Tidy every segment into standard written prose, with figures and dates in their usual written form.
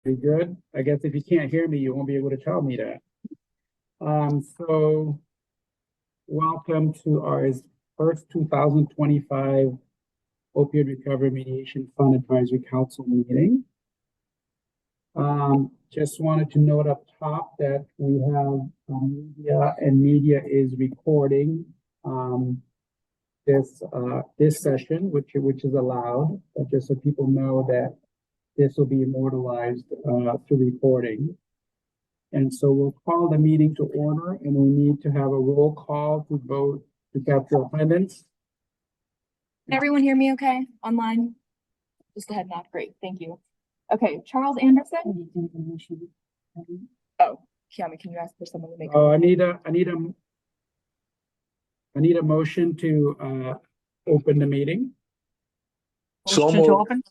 Very good. I guess if you can't hear me, you won't be able to tell me that. So welcome to our first 2025 Opioid Recovery Remediation Fund Advisory Council meeting. Just wanted to note up top that we have media is recording this session, which is allowed, but just so people know that this will be immortalized through recording. And so we'll call the meeting to order, and we need to have a roll call to vote to capture attendance. Can everyone hear me okay online? Just a head nod. Great, thank you. Okay, Charles Anderson. Oh, Kiami, can you ask for someone to make? I need a motion to open the meeting. Motion to open.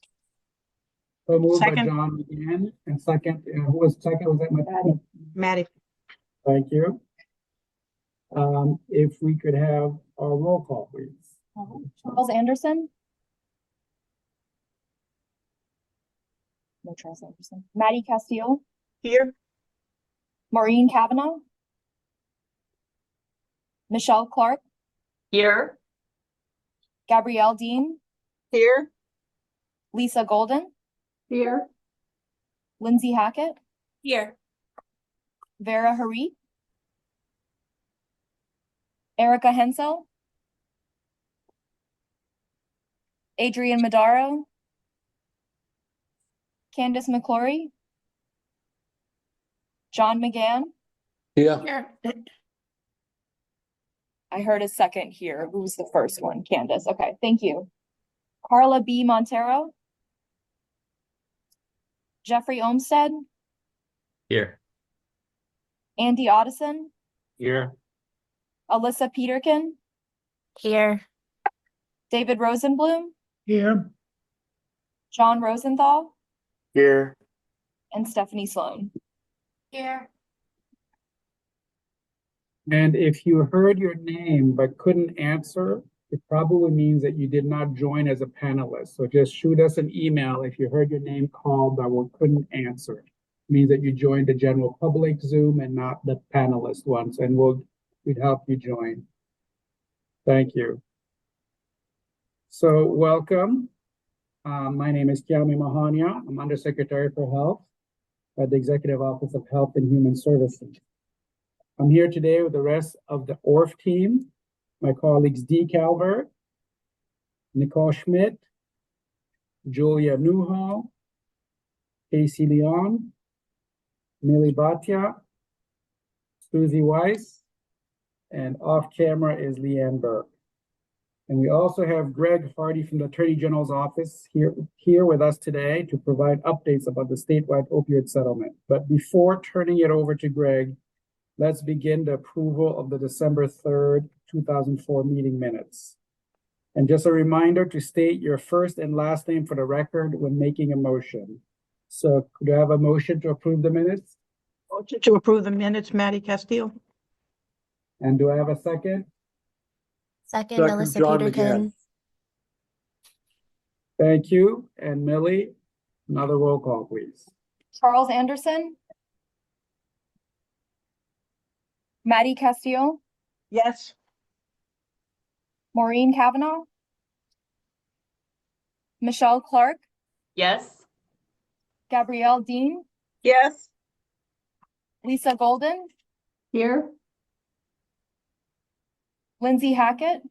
So moved Second. by John McGann, and second, who was second? Was that Maddie. Thank you. If we could have a roll call, please. Charles Anderson. No Charles Anderson. Maddie Castillo. Here. Maureen Cavanaugh. Michelle Clark. Here. Gabrielle Dean. Here. Lisa Golden. Here. Lindsay Hackett. Here. Vera Hari. Erica Hensel. Adrian Madaro. Candace McClory. John McGann. Here. I heard a second here. Who's the first one? Candace. Okay, thank you. Carla B. Montero. Jeffrey Olmsted. Here. Andy Otteson. Here. Alyssa Peterkin. Here. David Rosenblum. Here. John Rosenthal. Here. And Stephanie Sloan. Here. And if you heard your name but couldn't answer, it probably means that you did not join as a panelist. So just shoot us an email if you heard your name called but couldn't answer. It means that you joined the general public Zoom and not the panelist ones, and we'd help you join. Thank you. So welcome. My name is Kiami Mahania. I'm Undersecretary for Health at the Executive Office of Health and Human Services. I'm here today with the rest of the ORRF team, my colleagues Dee Calvert, Nicole Schmidt, Julia Newhall, Casey Leon, Millie Bhatia, Susie Weiss, and off camera is Leanne Burke. And we also have Greg Hardy from the Attorney General's office here with us today to provide updates about the statewide opioid settlement. But before turning it over to Greg, let's begin the approval of the December 3rd, 2004 meeting minutes. And just a reminder to state your first and last name for the record when making a motion. So could I have a motion to approve the minutes? Motion to approve the minutes, Maddie Castillo. And do I have a second? Second, Second, Alyssa John Peterkin. McGann. Thank you. And Millie, another roll call, please. Charles Anderson. Maddie Castillo. Yes. Maureen Cavanaugh. Michelle Clark. Yes. Gabrielle Dean. Yes. Lisa Golden. Here. Lindsay Hackett.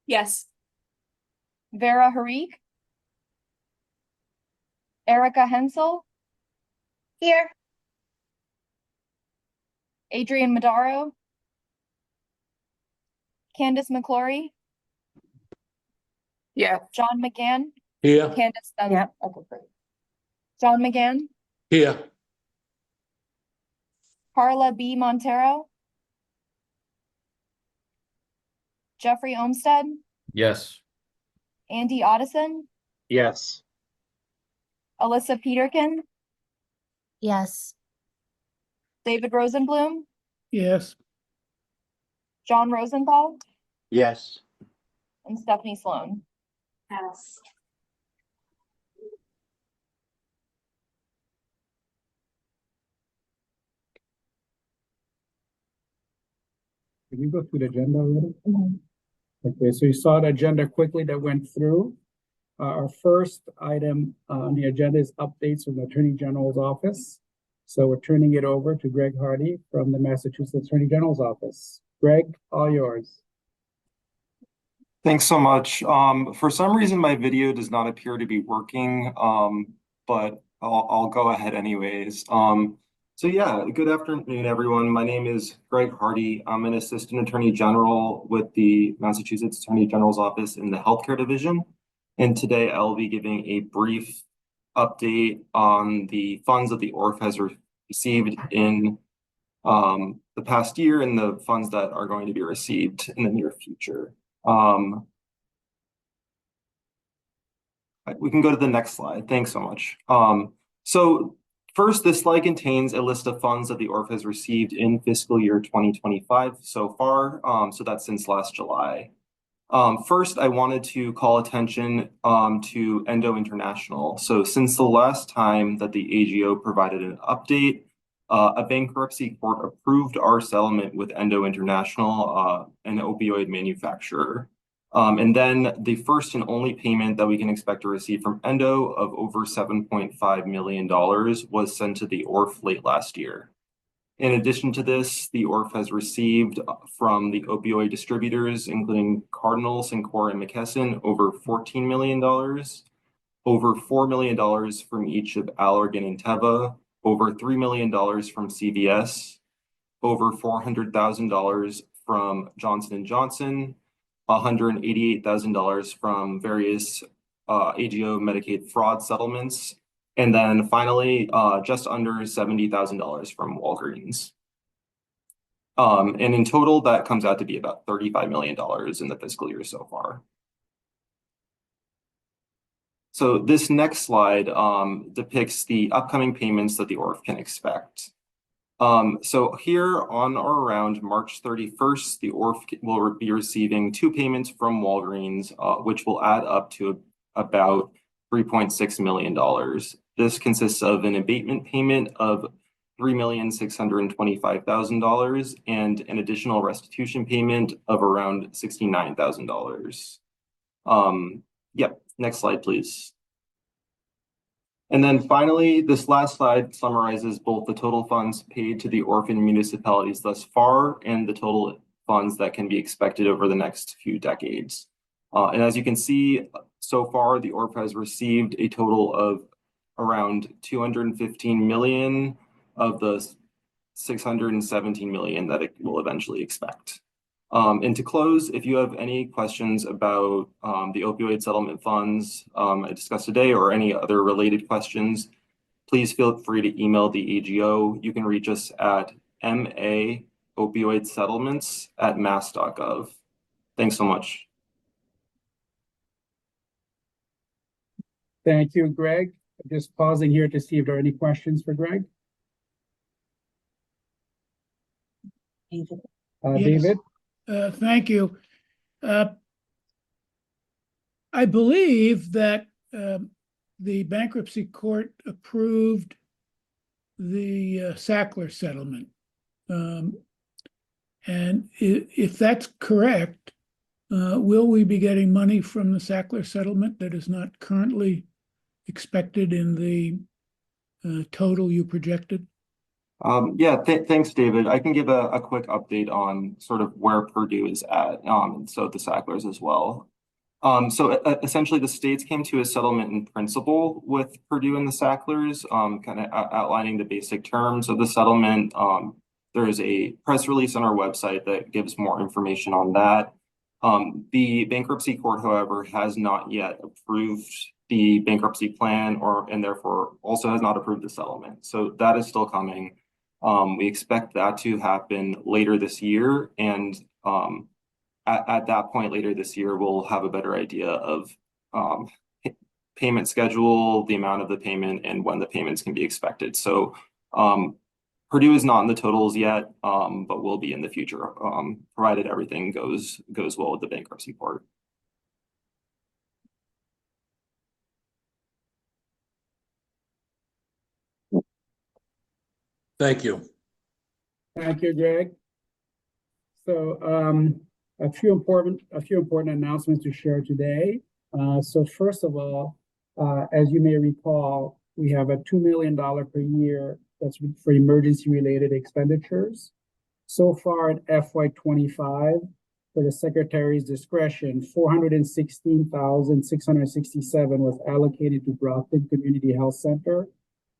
Yes. Vera Harik. Erica Hensel. Here. Adrian Madaro. Candace McClory. Yeah. John McGann. Here. Candace. Yeah. Okay, great. John McGann. Here. Carla B. Montero. Jeffrey Olmsted. Yes. Andy Otteson. Yes. Alyssa Peterkin. Yes. David Rosenblum. Yes. John Rosenthal. Yes. And Stephanie Sloan. Yes. Did we go through the agenda already? Mhm. Okay, so you saw the agenda quickly that went through. Our first item on the agenda is updates from the Attorney General's office. So we're turning it over to Greg Hardy from the Massachusetts Attorney General's office. Greg, all yours. Thanks so much. For some reason, my video does not appear to be working, but I'll go ahead anyways. So yeah, good afternoon, everyone. My name is Greg Hardy. I'm an Assistant Attorney General with the Massachusetts Attorney General's office in the Healthcare Division. And today I'll be giving a brief update on the funds that the ORRF has received in the past year and the funds that are going to be received in the near future. We can go to the next slide. Thanks so much. So first, this slide contains a list of funds that the ORRF has received in fiscal year 2025 so far. So that's since last July. First, I wanted to call attention to Endo International. So since the last time that the AGO provided an update, a bankruptcy court approved our settlement with Endo International, an opioid manufacturer. And then the first and only payment that we can expect to receive from Endo of over $7.5 million was sent to the ORRF late last year. In addition to this, the ORRF has received from the opioid distributors, including Cardinal, Cencora, and McKesson, over $14 million, over $4 million from each of Allergan and Teva, over $3 million from CVS, over $400,000 from Johnson & Johnson, $188,000 from various AGO Medicaid fraud settlements, and then finally, just under $70,000 from Walgreens. And in total, that comes out to be about $35 million in the fiscal year so far. So this next slide depicts the upcoming payments that the ORRF can expect. So here on or around March 31st, the ORRF will be receiving 2 payments from Walgreens, which will add up to about $3.6 million. This consists of an abatement payment of $3,625,000 and an additional restitution payment of around $69,000. Yep, next slide, please. And then finally, this last slide summarizes both the total funds paid to the orphan municipalities thus far and the total funds that can be expected over the next few decades. And as you can see, so far, the ORRF has received a total of around 215 million of the 617 million that it will eventually expect. And to close, if you have any questions about the opioid settlement funds I discussed today or any other related questions, please feel free to email the AGO. You can reach us at maopioidsettlements@mass.gov. Thanks so much. Thank you, Greg. Just pausing here to see if there are any questions for Greg. David? Thank you. I believe that the bankruptcy court approved the Sackler settlement. And if that's correct, will we be getting money from the Sackler settlement that is not currently expected in the total you projected? Yeah, thanks, David. I can give a quick update on sort of where Purdue is at, so the Sacklers as well. So essentially, the states came to a settlement in principle with Purdue and the Sacklers, kind of outlining the basic terms of the settlement. There is a press release on our website that gives more information on that. The bankruptcy court, however, has not yet approved the bankruptcy plan and therefore also has not approved the settlement. So that is still coming. We expect that to happen later this year. And at that point later this year, we'll have a better idea of payment schedule, the amount of the payment, and when the payments can be expected. So Purdue is not in the totals yet, but will be in the future, provided everything goes well with the bankruptcy court. Thank you. Thank you, Greg. So a few important announcements to share today. So first of all, as you may recall, we have a $2 million per year that's for emergency related expenditures. So far in FY25, for the Secretary's discretion, $416,667 was allocated to Brockton Community Health Center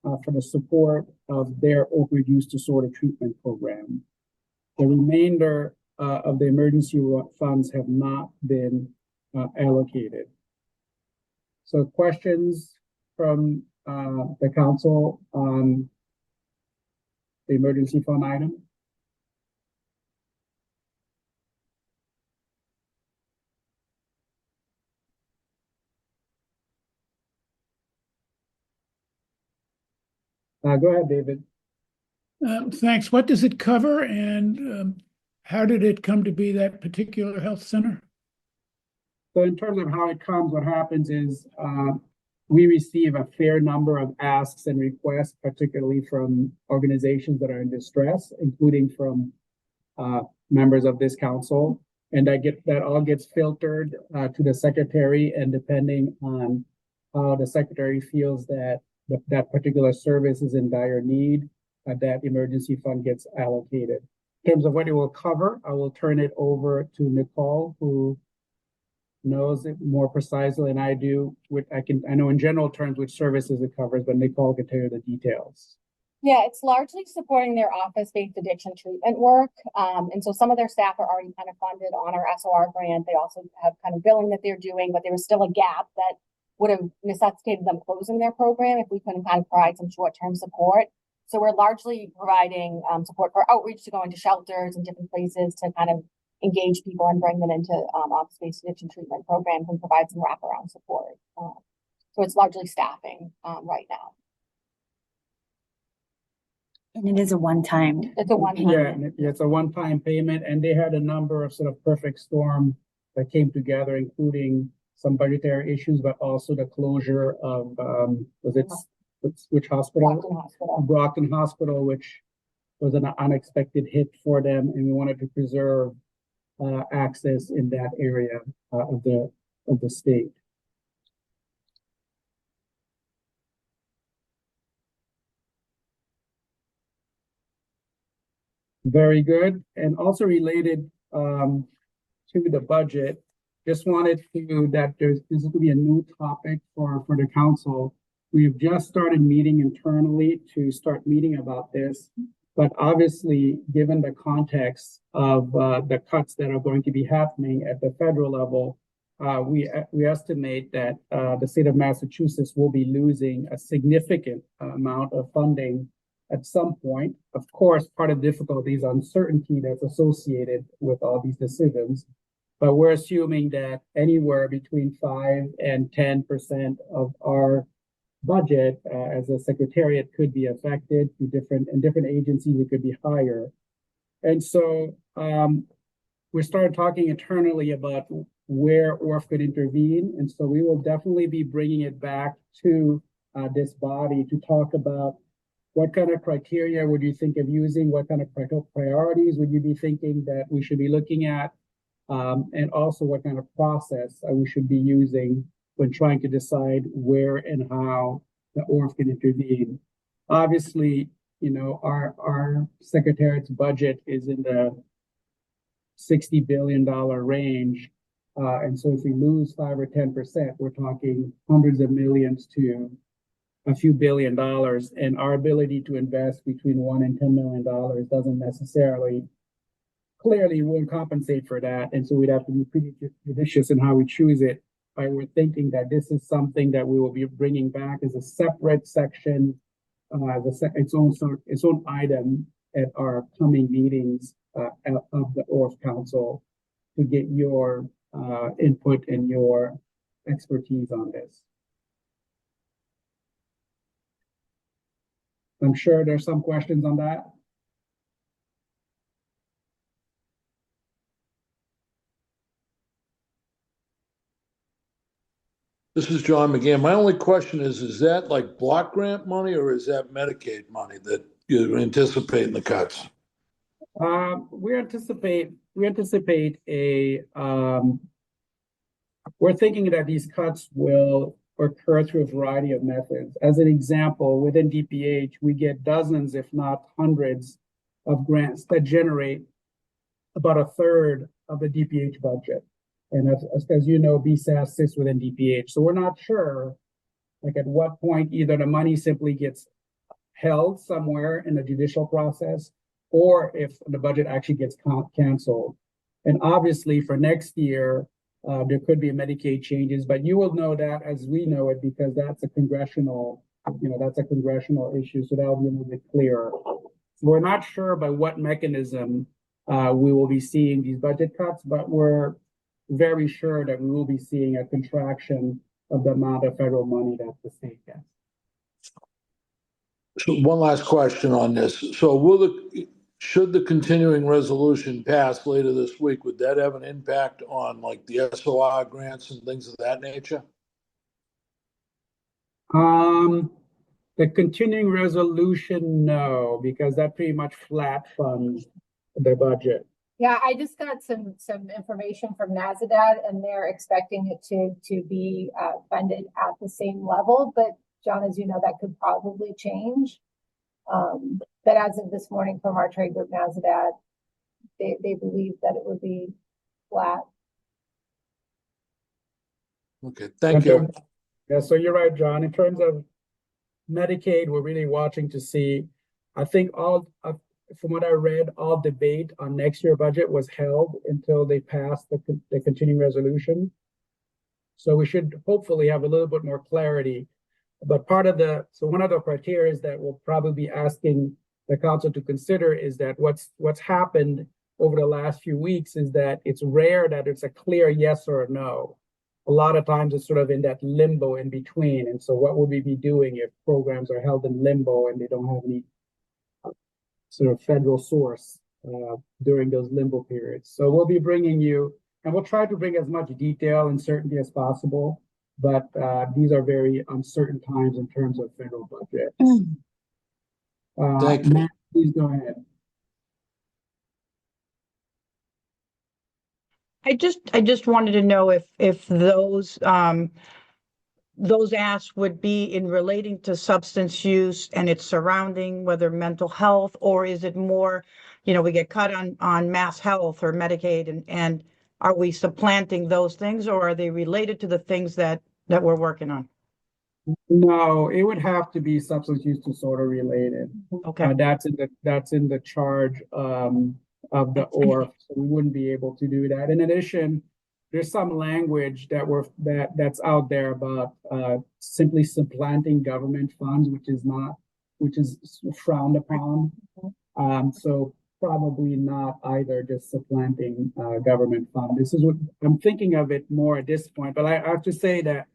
for the support of their opioid use disorder treatment program. The remainder of the emergency funds have not been allocated. So questions from the council on the emergency fund item? Go ahead, David. Thanks. What does it cover, and how did it come to be that particular health center? So in terms of how it comes, what happens is we receive a fair number of asks and requests, particularly from organizations that are in distress, including from members of this council. And that all gets filtered to the secretary, and depending on how the secretary feels that that particular service is in dire need, that emergency fund gets allocated. In terms of what it will cover, I will turn it over to Nicole, who knows it more precisely than I do. I know in general terms which services it covers, but Nicole can tell you the details. Yeah, it's largely supporting their office-based addiction treatment work. And so some of their staff are already kind of funded on our SOR grant. They also have kind of billing that they're doing, but there was still a gap that would have necessitated them closing their program if we couldn't kind of provide some short-term support. So we're largely providing support for outreach to go into shelters and different places to kind of engage people and bring them into office-based addiction treatment programs and provide some wraparound support. So it's largely staffing right now. And it is a one-time. It's a one-time. Yeah, it's a one-time payment, and they had a number of sort of perfect storm that came together, including some budgetary issues, but also the closure of which hospital? Brockton Hospital. Brockton Hospital, which was an unexpected hit for them, and we wanted to preserve access in that area of the state. Very good. And also related to the budget, just wanted to this is going to be a new topic for the council. We've just started meeting internally to start meeting about this, but obviously, given the context of the cuts that are going to be happening at the federal level, we estimate that the state of Massachusetts will be losing a significant amount of funding at some point. Of course, part of the difficulty is uncertainty that's associated with all these decisions, but we're assuming that anywhere between 5 and 10% of our budget as a secretariat could be affected. In different agencies, it could be higher. And so we started talking internally about where ORRF could intervene. And so we will definitely be bringing it back to this body to talk about what kind of criteria would you think of using? What kind of priorities would you be thinking that we should be looking at? And also what kind of process we should be using when trying to decide where and how the ORRF can intervene. Obviously, our secretariat's budget is in the $60 billion range. And so if we lose 5 or 10%, we're talking hundreds of millions to a few $1 billion, and our ability to invest between $1 and $10 million doesn't necessarily clearly won't compensate for that. And so we'd have to be pretty judicious in how we choose it. We're thinking that this is something that we will be bringing back as a separate section, its own item at our coming meetings of the ORRF Council to get your input and your expertise on this. I'm sure there's some questions on that. This is John McGann. My only question is that like block grant money or is that Medicaid money that you anticipate in the cuts? We anticipate we anticipate we're thinking that these cuts will occur through a variety of methods. As an example, within DPH, we get dozens, if not hundreds, of grants that generate about a third of the DPH budget. And as you know, BSAS sits within DPH. So we're not sure, like at what point either the money simply gets held somewhere in the judicial process, or if the budget actually gets canceled. And obviously for next year, there could be Medicaid changes, but you will know that as we know it, because that's a congressional issue. So that'll be a little bit clearer. So we're not sure by what mechanism we will be seeing these budget cuts, but we're very sure that we will be seeing a contraction of the amount of federal money that the state gets. So one last question on this. So should the continuing resolution pass later this week, would that have an impact on like the SOR grants and things of that nature? The continuing resolution, no, because that pretty much flat funds the budget. Yeah, I just got some information from NASDAQ, and they're expecting it to be funded at the same level. But John, as you know, that could probably change. But as of this morning from our trade group NASDAQ, they believe that it would be flat. Okay, thank you. Yeah, so you're right, John. In terms of Medicaid, we're really watching to see. I think from what I read, all debate on next year's budget was held until they passed the continuing resolution. So we should hopefully have a little bit more clarity. But one of the criteria is that we'll probably be asking the council to consider is that what's happened over the last few weeks is that it's rare that it's a clear yes or a no. A lot of times it's sort of in that limbo in between. And so what would we be doing if programs are held in limbo and they don't have any sort of federal source during those limbo periods? So we'll be bringing you, and we'll try to bring as much detail and certainty as possible, but these are very uncertain times in terms of federal budget. Thank you. Matt, please go ahead. I just wanted to know if those asks would be in relating to substance use and its surrounding, whether mental health, or is it more, we get cut on mass health or Medicaid, and are we supplanting those things, or are they related to the things that we're working on? No, it would have to be substance use disorder related. Okay. That's in the charge of the ORRF, so we wouldn't be able to do that. In addition, there's some language that's out there about simply supplanting government funds, which is frowned upon. So probably not either just supplanting government fund. This is what I'm thinking of it more at this point, but I have to say that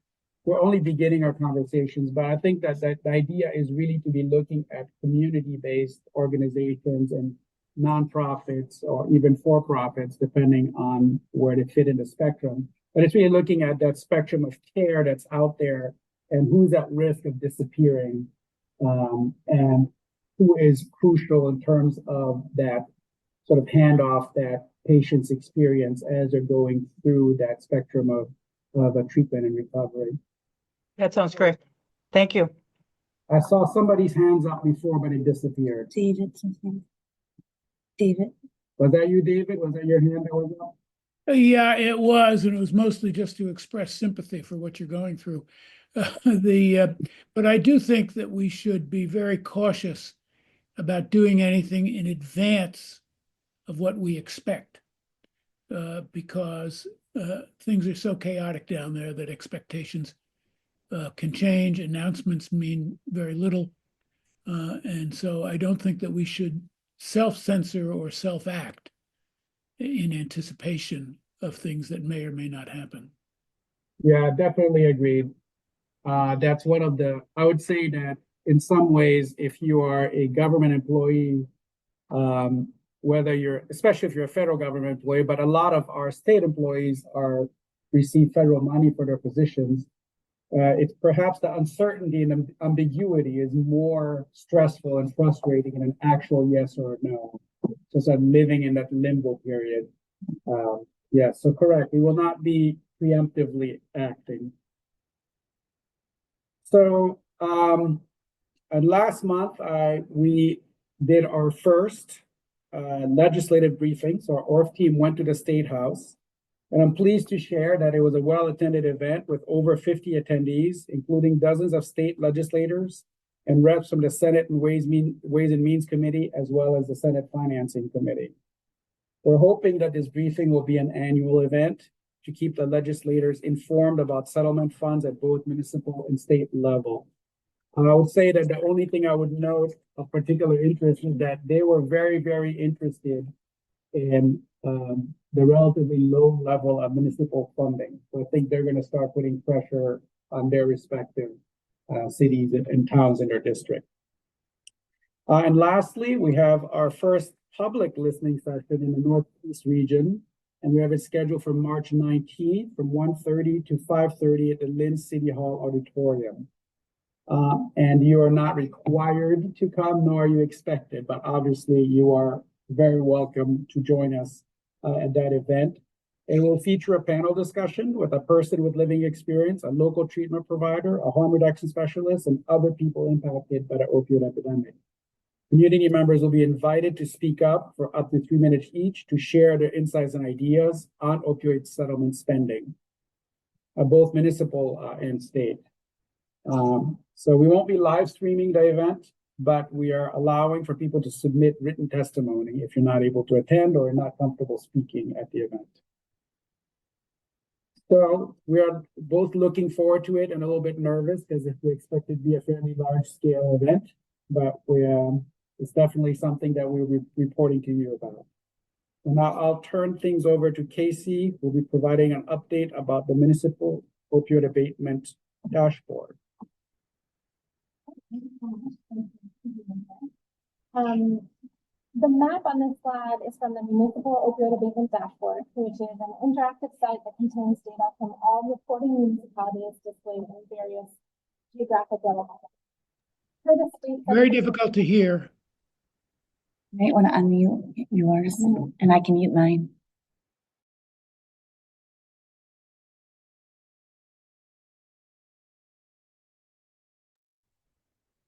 we're only beginning our conversations, but I think that the idea is really to be looking at community-based organizations and nonprofits or even for-profits, depending on where they fit in the spectrum. But it's really looking at that spectrum of care that's out there and who's at risk of disappearing, and who is crucial in terms of that sort of handoff that patients experience as they're going through that spectrum of a treatment and recovery. That sounds great. Thank you. I saw somebody's hands up before, but it disappeared. David, something. David? Was that you, David? Was that your hand that was up? Yeah, it was, and it was mostly just to express sympathy for what you're going through. But I do think that we should be very cautious about doing anything in advance of what we expect, because things are so chaotic down there that expectations can change. Announcements mean very little. And so I don't think that we should self-censor or self-act in anticipation of things that may or may not happen. Yeah, definitely agreed. That's one of I would say that in some ways, if you are a government employee, especially if you're a federal government employee, but a lot of our state employees receive federal money for their positions. It's perhaps the uncertainty and the ambiguity is more stressful and frustrating than an actual yes or no. So it's like living in that limbo period. Yes, so correct. We will not be preemptively acting. So, and last month, we did our first legislative briefing. So our ORRF team went to the State House. And I'm pleased to share that it was a well-attended event with over 50 attendees, including dozens of state legislators and reps from the Senate and Ways and Means Committee, as well as the Senate Financing Committee. We're hoping that this briefing will be an annual event to keep the legislators informed about settlement funds at both municipal and state level. I would say that the only thing I would note of particular interest is that they were very, very interested in the relatively low level of municipal funding. So I think they're going to start putting pressure on their respective cities and towns in their district. And lastly, we have our first public listening session in the Northeast region, and we have it scheduled for March 19th from 1:30 to 5:30 at the Lynn City Hall Auditorium. And you are not required to come, nor are you expected, but obviously you are very welcome to join us at that event. It will feature a panel discussion with a person with living experience, a local treatment provider, a harm reduction specialist, and other people impacted by the opioid epidemic. Community members will be invited to speak up for up to 3 minutes each to share their insights and ideas on opioid settlement spending, both municipal and state. So we won't be live streaming the event, but we are allowing for people to submit written testimony if you're not able to attend or not comfortable speaking at the event. So we are both looking forward to it and a little bit nervous because we expect it to be a fairly large scale event, but it's definitely something that we'll be reporting to you about. So now I'll turn things over to Casey, who will be providing an update about the municipal opioid abatement dashboard. The map on this slide is from the Municipal Opioid Abatement Dashboard, which is an interactive site that contains data from all reporting municipalities displayed in various geographic levels. Very difficult to hear. You might want to unmute yours and I can mute mine.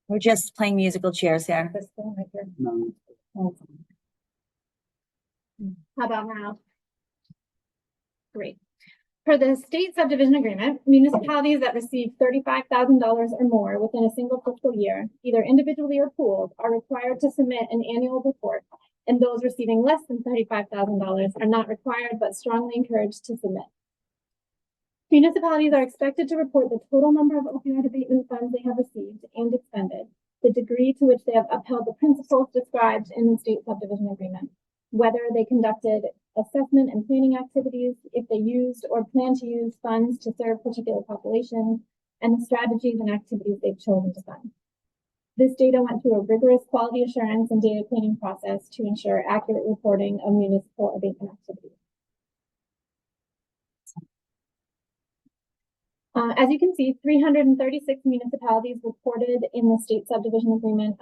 We're just playing musical chairs here. This thing right here. No. How about now? Great. Per the state subdivision agreement, municipalities that receive $35,000 or more within a single fiscal year, either individually or pooled, are required to submit an annual report, and those receiving less than $35,000 are not required but strongly encouraged to submit. Municipalities are expected to report the total number of opioid abatement funds they have received and expended, the degree to which they have upheld the principles described in the state subdivision agreement, whether they conducted assessment and planning activities, if they used or plan to use funds to serve particular populations, and the strategies and activities they've chosen to fund. This data went through a rigorous quality assurance and data cleaning process to ensure accurate reporting of municipal abatement activities. As you can see, 336 municipalities reported in the state subdivision agreement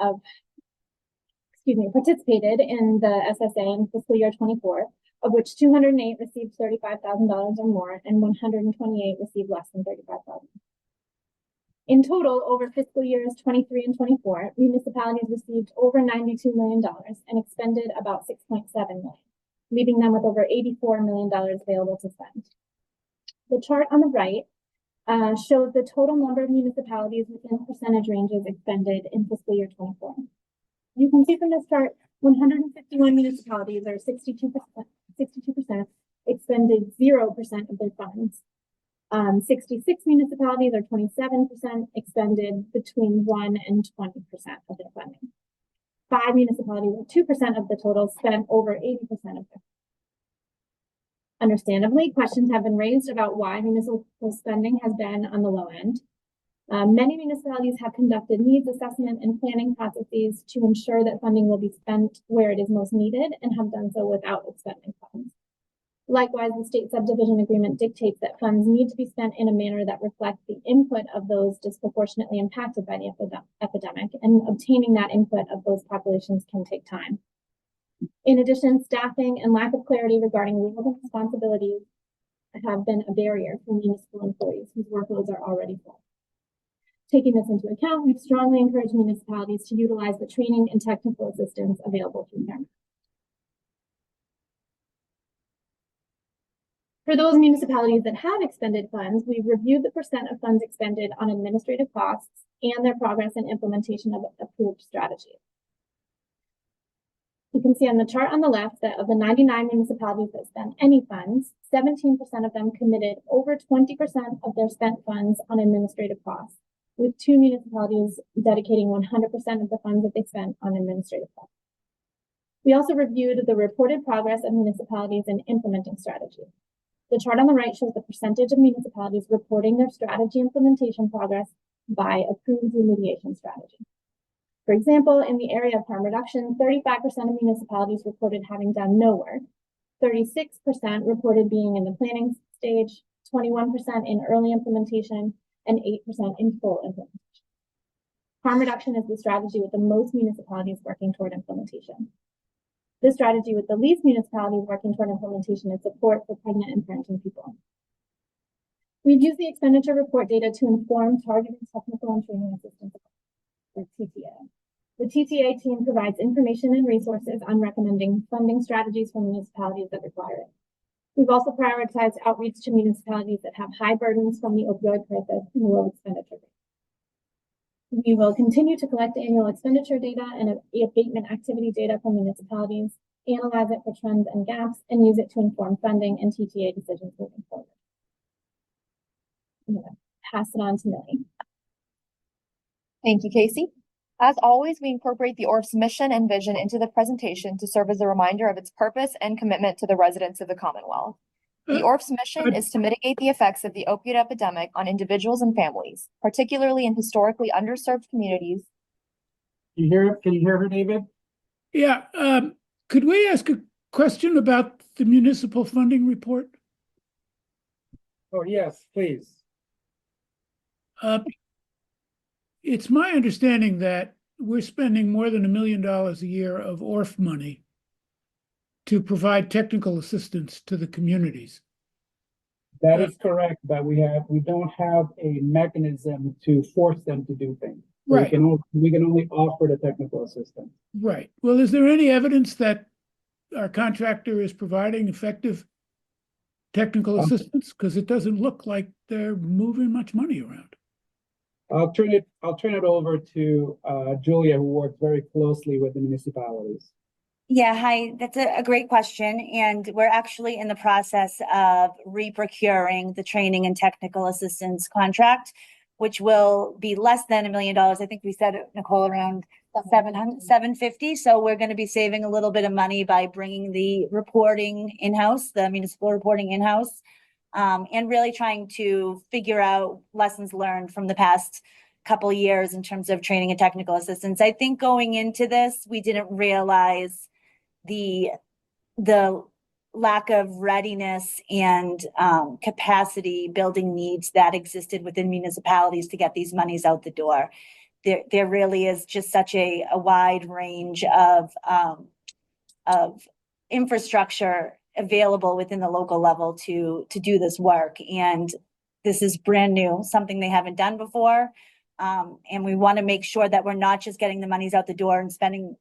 participated in the SSA in fiscal year 24, of which 208 received $35,000 or more and 128 received less than $35,000. In total, over fiscal years 23 and 24, municipalities received over $92 million and expended about $6.7 million, leaving them with over $84 million available to spend. The chart on the right shows the total number of municipalities within percentage ranges expended in fiscal year 24. You can see from this chart, 151 municipalities, or 62%, expended 0% of their funds. 66 municipalities, or 27%, expended between 1 and 20% of their funding. 5 municipalities, or 2% of the total, spent over 80% of their. Understandably, questions have been raised about why municipal spending has been on the low end. Many municipalities have conducted needs assessment and planning processes to ensure that funding will be spent where it is most needed and have done so without expending funds. Likewise, the state subdivision agreement dictates that funds need to be spent in a manner that reflects the input of those disproportionately impacted by the epidemic, and obtaining that input of those populations can take time. In addition, staffing and lack of clarity regarding roles and responsibilities have been a barrier for municipal employees whose workloads are already full. Taking this into account, we strongly encourage municipalities to utilize the training and technical assistance available through PARMED. For those municipalities that have expended funds, we've reviewed the percent of funds expended on administrative costs and their progress in implementation of approved strategies. You can see on the chart on the left that of the 99 municipalities that spent any funds, 17% of them committed over 20% of their spent funds on administrative costs, with 2 municipalities dedicating 100% of the funds that they spent on administrative costs. We also reviewed the reported progress of municipalities in implementing strategy. The chart on the right shows the percentage of municipalities reporting their strategy implementation progress by approved remediation strategy. For example, in the area of harm reduction, 35% of municipalities reported having done no work, 36% reported being in the planning stage, 21% in early implementation, and 8% in full implementation. Harm reduction is the strategy with the most municipalities working toward implementation. The strategy with the least municipalities working toward implementation is support for pregnant and parenting people. We've used the expenditure report data to inform targeted technical and training assistance, or TTA. The TTA team provides information and resources on recommending funding strategies for municipalities that require it. We've also prioritized outreach to municipalities that have high burdens from the opioid crisis and low expenditure rates. We will continue to collect annual expenditure data and abatement activity data from municipalities, analyze it for trends and gaps, and use it to inform funding and TTA decisions moving forward. I'm going to pass it on to Millie. Thank you, Casey. As always, we incorporate the ORRF's mission and vision into the presentation to serve as a reminder of its purpose and commitment to the residents of the Commonwealth. The ORRF's mission is to mitigate the effects of the opioid epidemic on individuals and families, particularly in historically underserved communities. Can you hear her, David? Yeah. Could we ask a question about the municipal funding report? Oh, yes, please. It's my understanding that we're spending more than $1 million a year of ORRF money to provide technical assistance to the communities. That is correct, but we don't have a mechanism to force them to do things. Right. We can only offer the technical assistance. Right. Well, is there any evidence that our contractor is providing effective technical assistance? Because it doesn't look like they're moving much money around. I'll turn it over to Julia, who works very closely with the municipalities. Yeah, hi, that's a great question. And we're actually in the process of re-procuring the training and technical assistance contract, which will be less than $1 million. I think we said, Nicole, around $750. So we're going to be saving a little bit of money by bringing the reporting in-house, the municipal reporting in-house, and really trying to figure out lessons learned from the past couple of years in terms of training and technical assistance. I think going into this, we didn't realize the lack of readiness and capacity building needs that existed within municipalities to get these monies out the door. There really is just such a wide range of infrastructure available within the local level to do this work. And this is brand new, something they haven't done before. And we want to make sure that we're not just getting the monies out the door and spending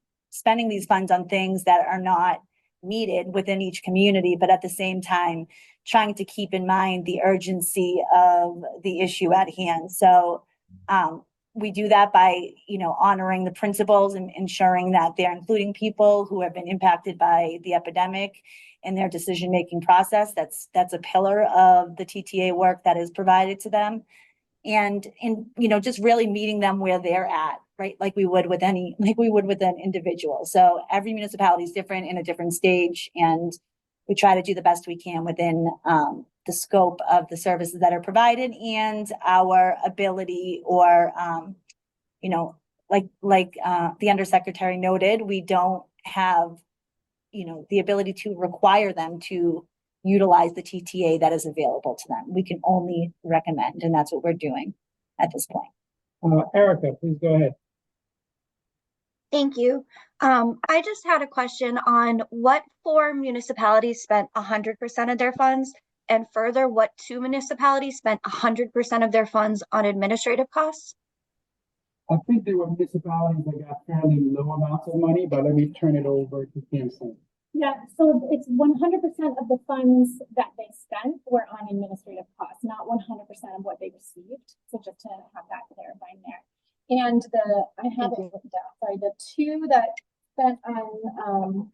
these funds on things that are not needed within each community, but at the same time, trying to keep in mind the urgency of the issue at hand. So we do that by, honoring the principles and ensuring that they're including people who have been impacted by the epidemic in their decision-making process. That's a pillar of the TTA work that is provided to them. And just really meeting them where they're at, right? Like we would with an individual. So every municipality is different in a different stage, and we try to do the best we can within the scope of the services that are provided and our ability, or the undersecretary noted, we don't have the ability to require them to utilize the TTA that is available to them. We can only recommend, and that's what we're doing at this point. Erica, please go ahead. Thank you. I just had a question on what 4 municipalities spent 100% of their funds, and further, what 2 municipalities spent 100% of their funds on administrative costs? I think there were municipalities that got fairly low amounts of money, but let me turn it over to Kim. Yeah, so it's 100% of the funds that they spent were on administrative costs, not 100% of what they received. So just to have that clarified there. And I have it written down, sorry, the 2 that spent on,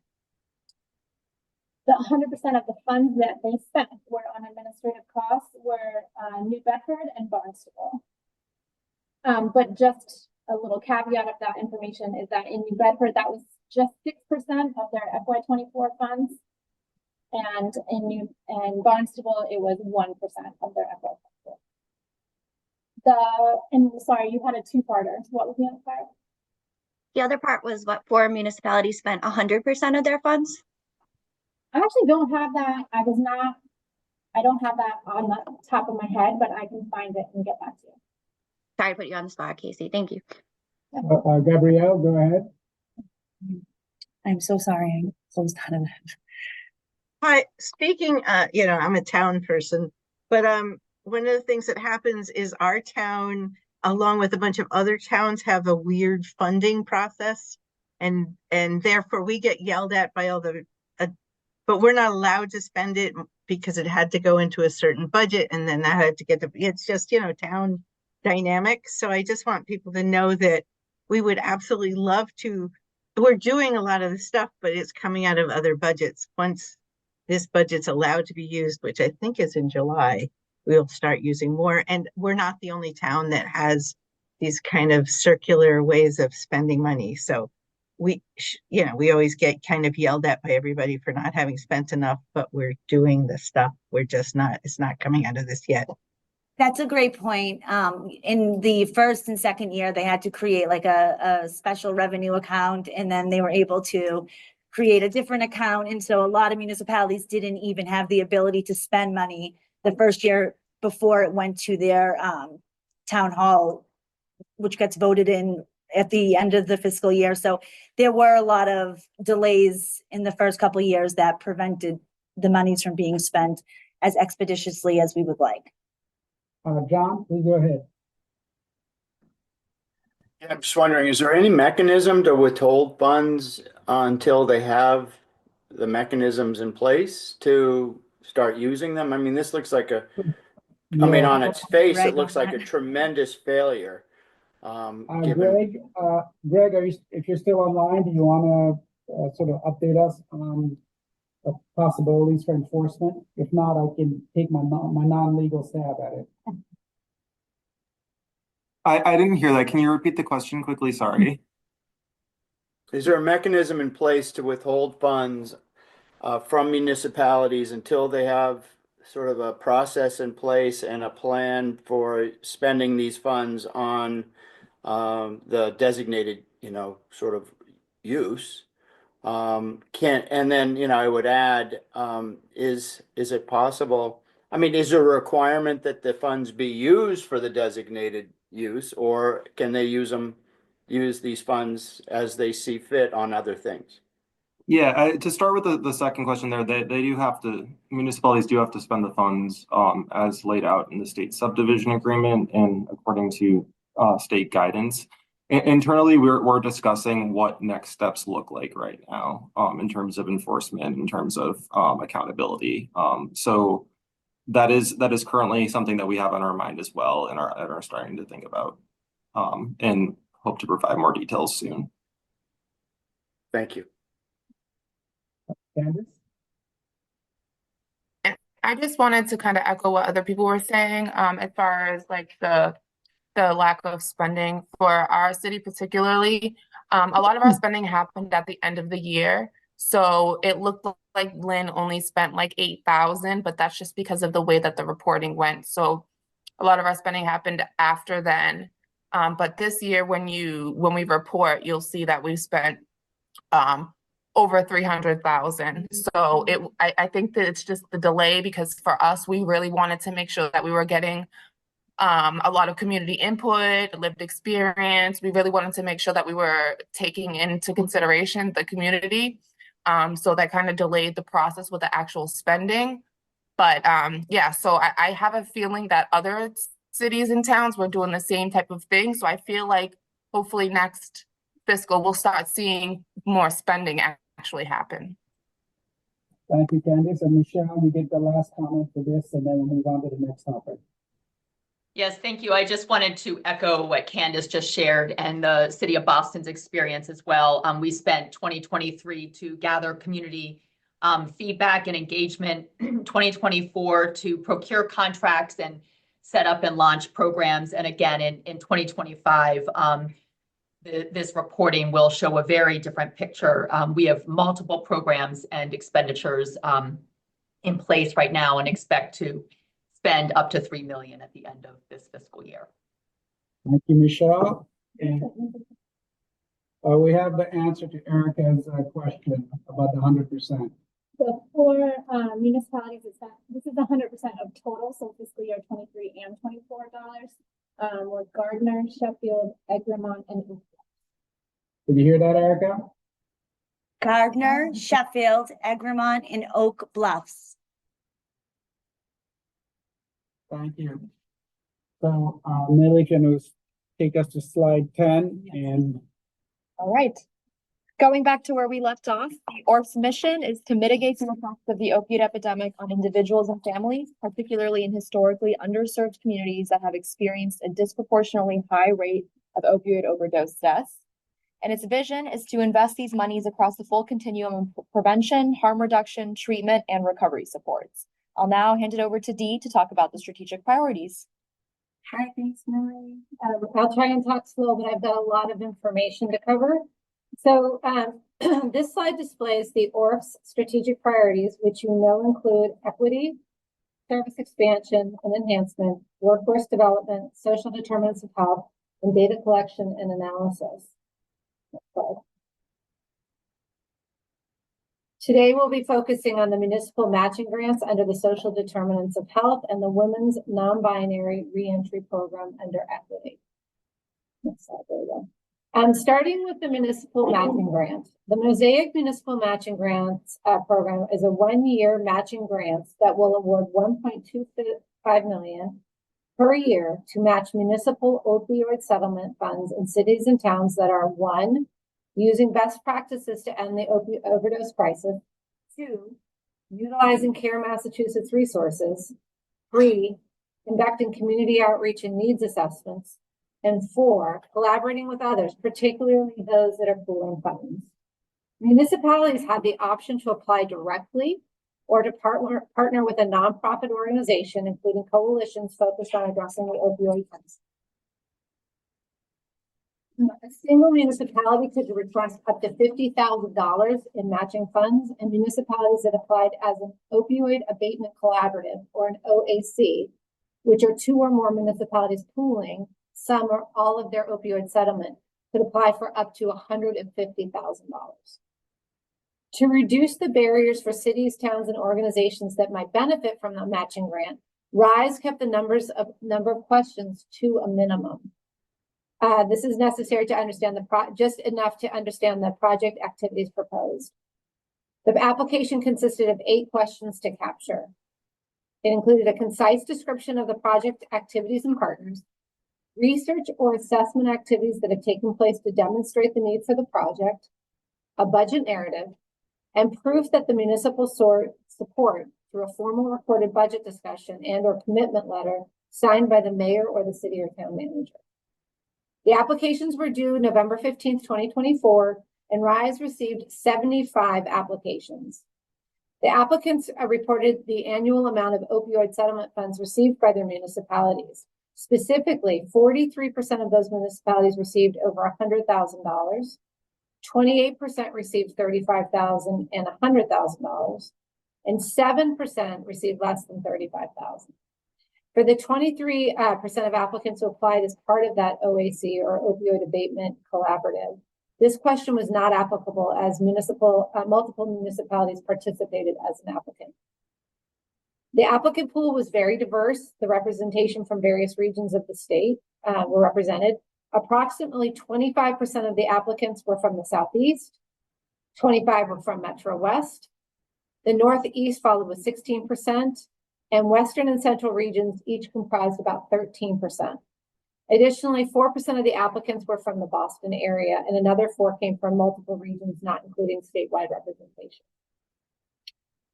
the 100% of the funds that they spent were on administrative costs were New Bedford and Barnstable. But just a little caveat of that information is that in New Bedford, that was just 6% of their FY24 funds. And in Barnstable, it was 1% of their FY24. And sorry, you had a 2-parter. What was the other part? The other part was what 4 municipalities spent 100% of their funds. I actually don't have that. I don't have that on the top of my head, but I can find it and get back to you. Sorry to put you on the spot, Casey. Thank you. Gabrielle, go ahead. I'm so sorry. I closed out of that. Hi, speaking, I'm a town person, but one of the things that happens is our town, along with a bunch of other towns, have a weird funding process, and therefore we get yelled at by all the, but we're not allowed to spend it because it had to go into a certain budget, and then that had to get it's just, town dynamic. So I just want people to know that we would absolutely love to. We're doing a lot of the stuff, but it's coming out of other budgets. Once this budget's allowed to be used, which I think is in July, we'll start using more. And we're not the only town that has these kind of circular ways of spending money. So we always get kind of yelled at by everybody for not having spent enough, but we're doing the stuff. We're just not, it's not coming out of this yet. That's a great point. In the first and second year, they had to create like a special revenue account, and then they were able to create a different account. And so a lot of municipalities didn't even have the ability to spend money the first year before it went to their town hall, which gets voted in at the end of the fiscal year. So there were a lot of delays in the first couple of years that prevented the monies from being spent as expeditiously as we would like. John, please go ahead. Yeah, I'm just wondering, is there any mechanism to withhold funds until they have the mechanisms in place to start using them? I mean, this looks like on its face, it looks like a tremendous failure. Greg, if you're still online, do you want to sort of update us on the possibilities for enforcement? If not, I can take my non-legal stab at it. I didn't hear that. Can you repeat the question quickly? Sorry. Is there a mechanism in place to withhold funds from municipalities until they have sort of a process in place and a plan for spending these funds on the designated, sort of use? And then, I would add, is it possible? I mean, is there a requirement that the funds be used for the designated use, or can they use these funds as they see fit on other things? Yeah, to start with the second question there, municipalities do have to spend the funds as laid out in the state subdivision agreement and according to state guidance. Internally, we're discussing what next steps look like right now in terms of enforcement, in terms of accountability. So that is currently something that we have on our mind as well and are starting to think about and hope to provide more details soon. Thank you. Candace? I just wanted to kind of echo what other people were saying as far as like the lack of spending for our city particularly. A lot of our spending happened at the end of the year. So it looked like Lynn only spent like 8,000, but that's just because of the way that the reporting went. So a lot of our spending happened after then. But this year, when we report, you'll see that we've spent over 300,000. So I think that it's just the delay, because for us, we really wanted to make sure that we were getting a lot of community input, lived experience. We really wanted to make sure that we were taking into consideration the community. So that kind of delayed the process with the actual spending. But yeah, so I have a feeling that other cities and towns were doing the same type of thing. So I feel like hopefully next fiscal we'll start seeing more spending actually happen. Thank you, Candice. And Michelle, you get the last comment for this, and then we'll move on to the next topic. Yes, thank you. I just wanted to echo what Candice just shared and the City of Boston's experience as well. We spent 2023 to gather community feedback and engagement, 2024 to procure contracts and set up and launch programs. And again, in 2025, this reporting will show a very different picture. We have multiple programs and expenditures in place right now and expect to spend up to $3 million at the end of this fiscal year. Thank you, Michelle. And we have the answer to Erica's question about the 100%. So for municipalities, this is 100% of total, so fiscal year 23 and 24 dollars. With Gardner, Sheffield, Egremont, and Did you hear that, Erica? Gardner, Sheffield, Egremont, and Oak Bluffs. Thank you. So Millie, can you take us to slide 10? And All right. Going back to where we left off, the ORRF's mission is to mitigate the effects of the opioid epidemic on individuals and families, particularly in historically underserved communities that have experienced a disproportionately high rate of opioid overdose deaths. And its vision is to invest these monies across the full continuum of prevention, harm reduction, treatment, and recovery supports. I'll now hand it over to Dee to talk about the strategic priorities. Hi, thanks, Millie. I'll try and talk slow, but I've got a lot of information to cover. So this slide displays the ORRF's strategic priorities, which you know include equity, service expansion and enhancement, workforce development, social determinants of health, and data collection and analysis. Today, we'll be focusing on the municipal matching grants under the social determinants of health and the women's non-binary reentry program under equity. Next slide, there we go. Starting with the municipal matching grant. The Mosaic Municipal Matching Grants program is a one-year matching grant that will award $1.25 million per year to match municipal opioid settlement funds in cities and towns that are 1, using best practices to end the opioid overdose crisis, 2, utilizing Care Massachusetts resources, 3, conducting community outreach and needs assessments, and 4, collaborating with others, particularly those that are pooling funds. Municipalities have the option to apply directly or to partner with a nonprofit organization, including coalitions focused on addressing the opioid crisis. A single municipality could request up to $50,000 in matching funds, and municipalities that applied as an opioid abatement collaborative or an OAC, which are 2 or more municipalities pooling some or all of their opioid settlement, could apply for up to $150,000. To reduce the barriers for cities, towns, and organizations that might benefit from the matching grant, RISE kept the number of questions to a minimum. This is necessary to understand just enough to understand the project activities proposed. The application consisted of 8 questions to capture. It included a concise description of the project activities and partners, research or assessment activities that have taken place to demonstrate the need for the project, a budget narrative, and proof that the municipal support through a formal recorded budget discussion and or commitment letter signed by the mayor or the city or town manager. The applications were due November 15th, 2024, and RISE received 75 applications. The applicants reported the annual amount of opioid settlement funds received by their municipalities. Specifically, 43% of those municipalities received over $100,000, 28% received $35,000 and $100,000, and 7% received less than $35,000. For the 23% of applicants who applied as part of that OAC or opioid abatement collaborative, this question was not applicable as multiple municipalities participated as an applicant. The applicant pool was very diverse. The representation from various regions of the state were represented. Approximately 25% of the applicants were from the Southeast, 25 were from Metro West. The Northeast followed with 16%, and Western and Central regions each comprised about 13%. Additionally, 4% of the applicants were from the Boston area, and another 4 came from multiple regions, not including statewide representation.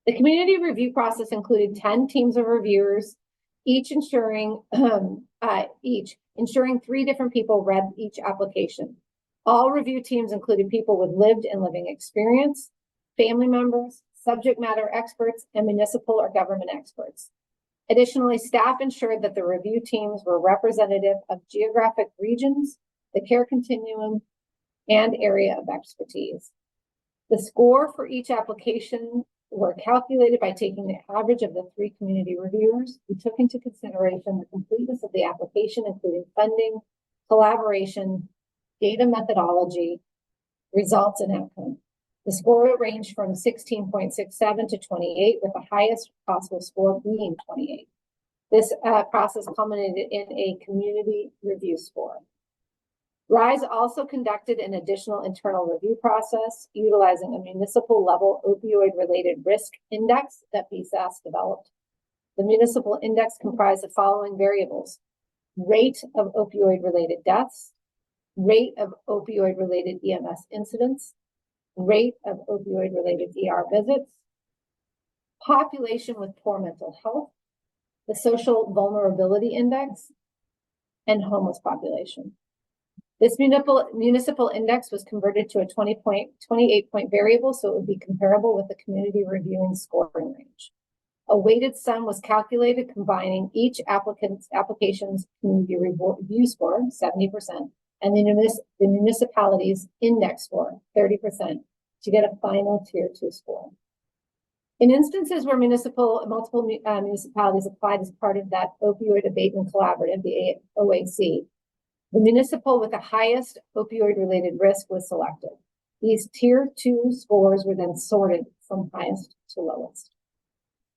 The community review process included 10 teams of reviewers, each ensuring 3 different people read each application. All review teams included people with lived and living experience, family members, subject matter experts, and municipal or government experts. Additionally, staff ensured that the review teams were representative of geographic regions, the care continuum, and area of expertise. The score for each application were calculated by taking the average of the 3 community reviewers who took into consideration the completeness of the application, including funding, collaboration, data methodology, results, and outcome. The score ranged from 16.67 to 28, with the highest possible score being 28. This process culminated in a community review score. RISE also conducted an additional internal review process utilizing a municipal level opioid-related risk index that BSAS developed. The municipal index comprised the following variables: rate of opioid-related deaths, rate of opioid-related EMS incidents, rate of opioid-related ER visits, population with poor mental health, the social vulnerability index, and homeless population. This municipal index was converted to a 28-point variable, so it would be comparable with the community reviewing scoring range. A weighted sum was calculated combining each application's community review score, 70%, and the municipality's index score, 30%, to get a final tier 2 score. In instances where multiple municipalities applied as part of that opioid abatement collaborative, the OAC, the municipal with the highest opioid-related risk was selected. These tier 2 scores were then sorted from highest to lowest.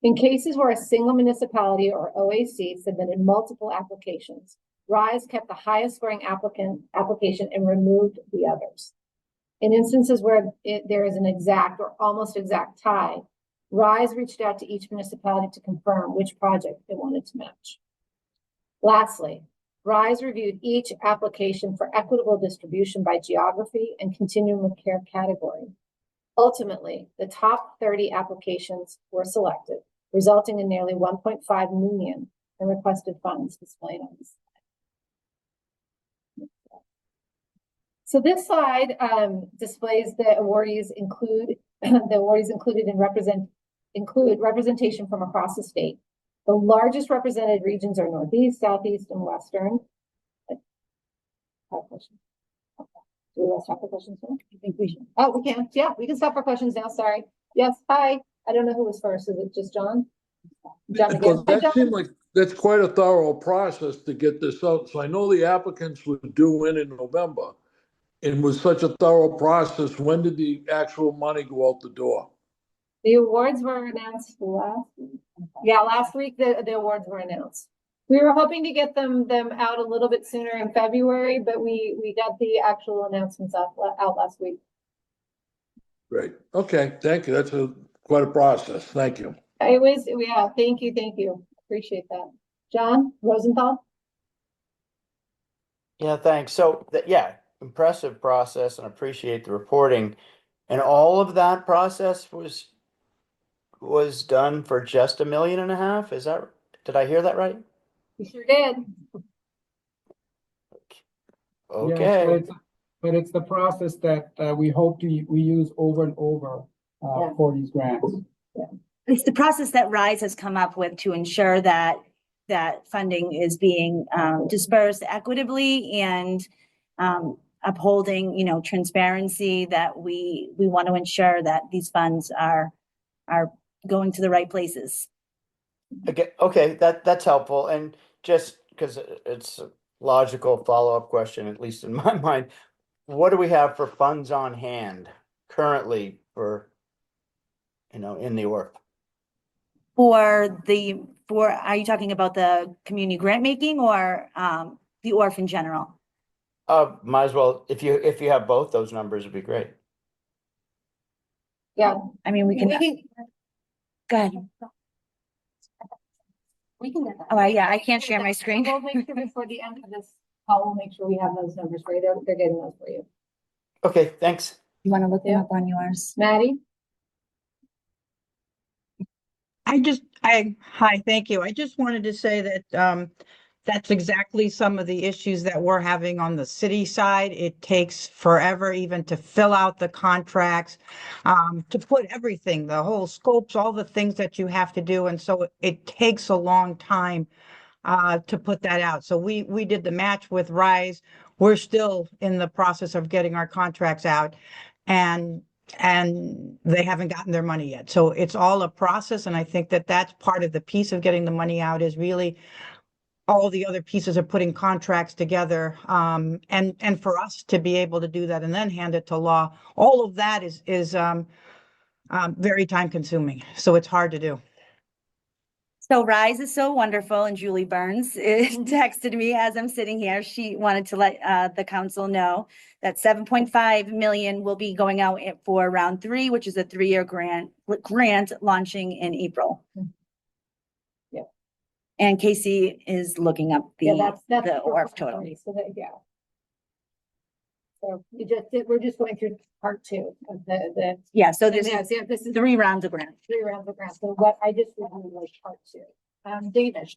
In cases where a single municipality or OAC submitted multiple applications, RISE kept the highest scoring application and removed the others. In instances where there is an exact or almost exact tie, RISE reached out to each municipality to confirm which project they wanted to match. Lastly, RISE reviewed each application for equitable distribution by geography and continuum of care category. Ultimately, the top 30 applications were selected, resulting in nearly 1.5 million in requested funds displayed on this slide. So this slide displays the awardees included and include representation from across the state. The largest represented regions are Northeast, Southeast, and Western. Do we want to stop for questions now? I think we should. Oh, we can. Yeah, we can stop for questions now. Sorry. Yes. Hi. I don't know who was first. Is it just John? John again. That seemed like that's quite a thorough process to get this out. So I know the applicants were due in November. And with such a thorough process, when did the actual money go out the door? The awards were announced last week. Yeah, last week the awards were announced. We were hoping to get them out a little bit sooner in February, but we got the actual announcements out last week. Great. Okay. Thank you. That's quite a process. Thank you. It was, yeah. Thank you. Appreciate that. John Rosenthal. Yeah, thanks. So yeah, impressive process, and appreciate the reporting. And all of that process was done for just $1.5 million. Did I hear that right? You sure did. Okay. Yes, but it's the process that we hope we use over and over for these grants. Yeah. It's the process that RISE has come up with to ensure that funding is being dispersed equitably and upholding, transparency, that we want to ensure that these funds are going to the right places. Okay, that's helpful. And just because it's a logical follow-up question, at least in my mind, what do we have for funds on hand currently for, in the ORRF? Are you talking about the community grant making or the ORF in general? Might as well, if you have both those numbers, it'd be great. Yeah, I mean, we can, go ahead. We can get that. Oh, yeah, I can't share my screen. We'll make sure before the end of this call, we'll make sure we have those numbers for you. They're getting those for you. Okay, thanks. You want to look them up on yours? Maddie? Hi, thank you. I just wanted to say that, that's exactly some of the issues that we're having on the city side. It takes forever even to fill out the contracts, to put everything, the whole scopes, all the things that you have to do. And so it takes a long time to put that out. So we did the match with Rise. We're still in the process of getting our contracts out, and they haven't gotten their money yet. So it's all a process. And I think that that's part of the piece of getting the money out is really all the other pieces of putting contracts together. And for us to be able to do that and then hand it to law, all of that is very time consuming. So it's hard to do. So Rise is so wonderful, and Julie Burns texted me as I'm sitting here. She wanted to let the council know that 7.5 million will be going out for round 3, which is a 3-year grant launching in April. Yeah. And Casey is looking up the that's ORF total. So that, yeah. So we're just going through part 2 of the Yeah, so this this is 3 rounds of grant. 3 rounds of grants. So what I just reviewed was part 2. David.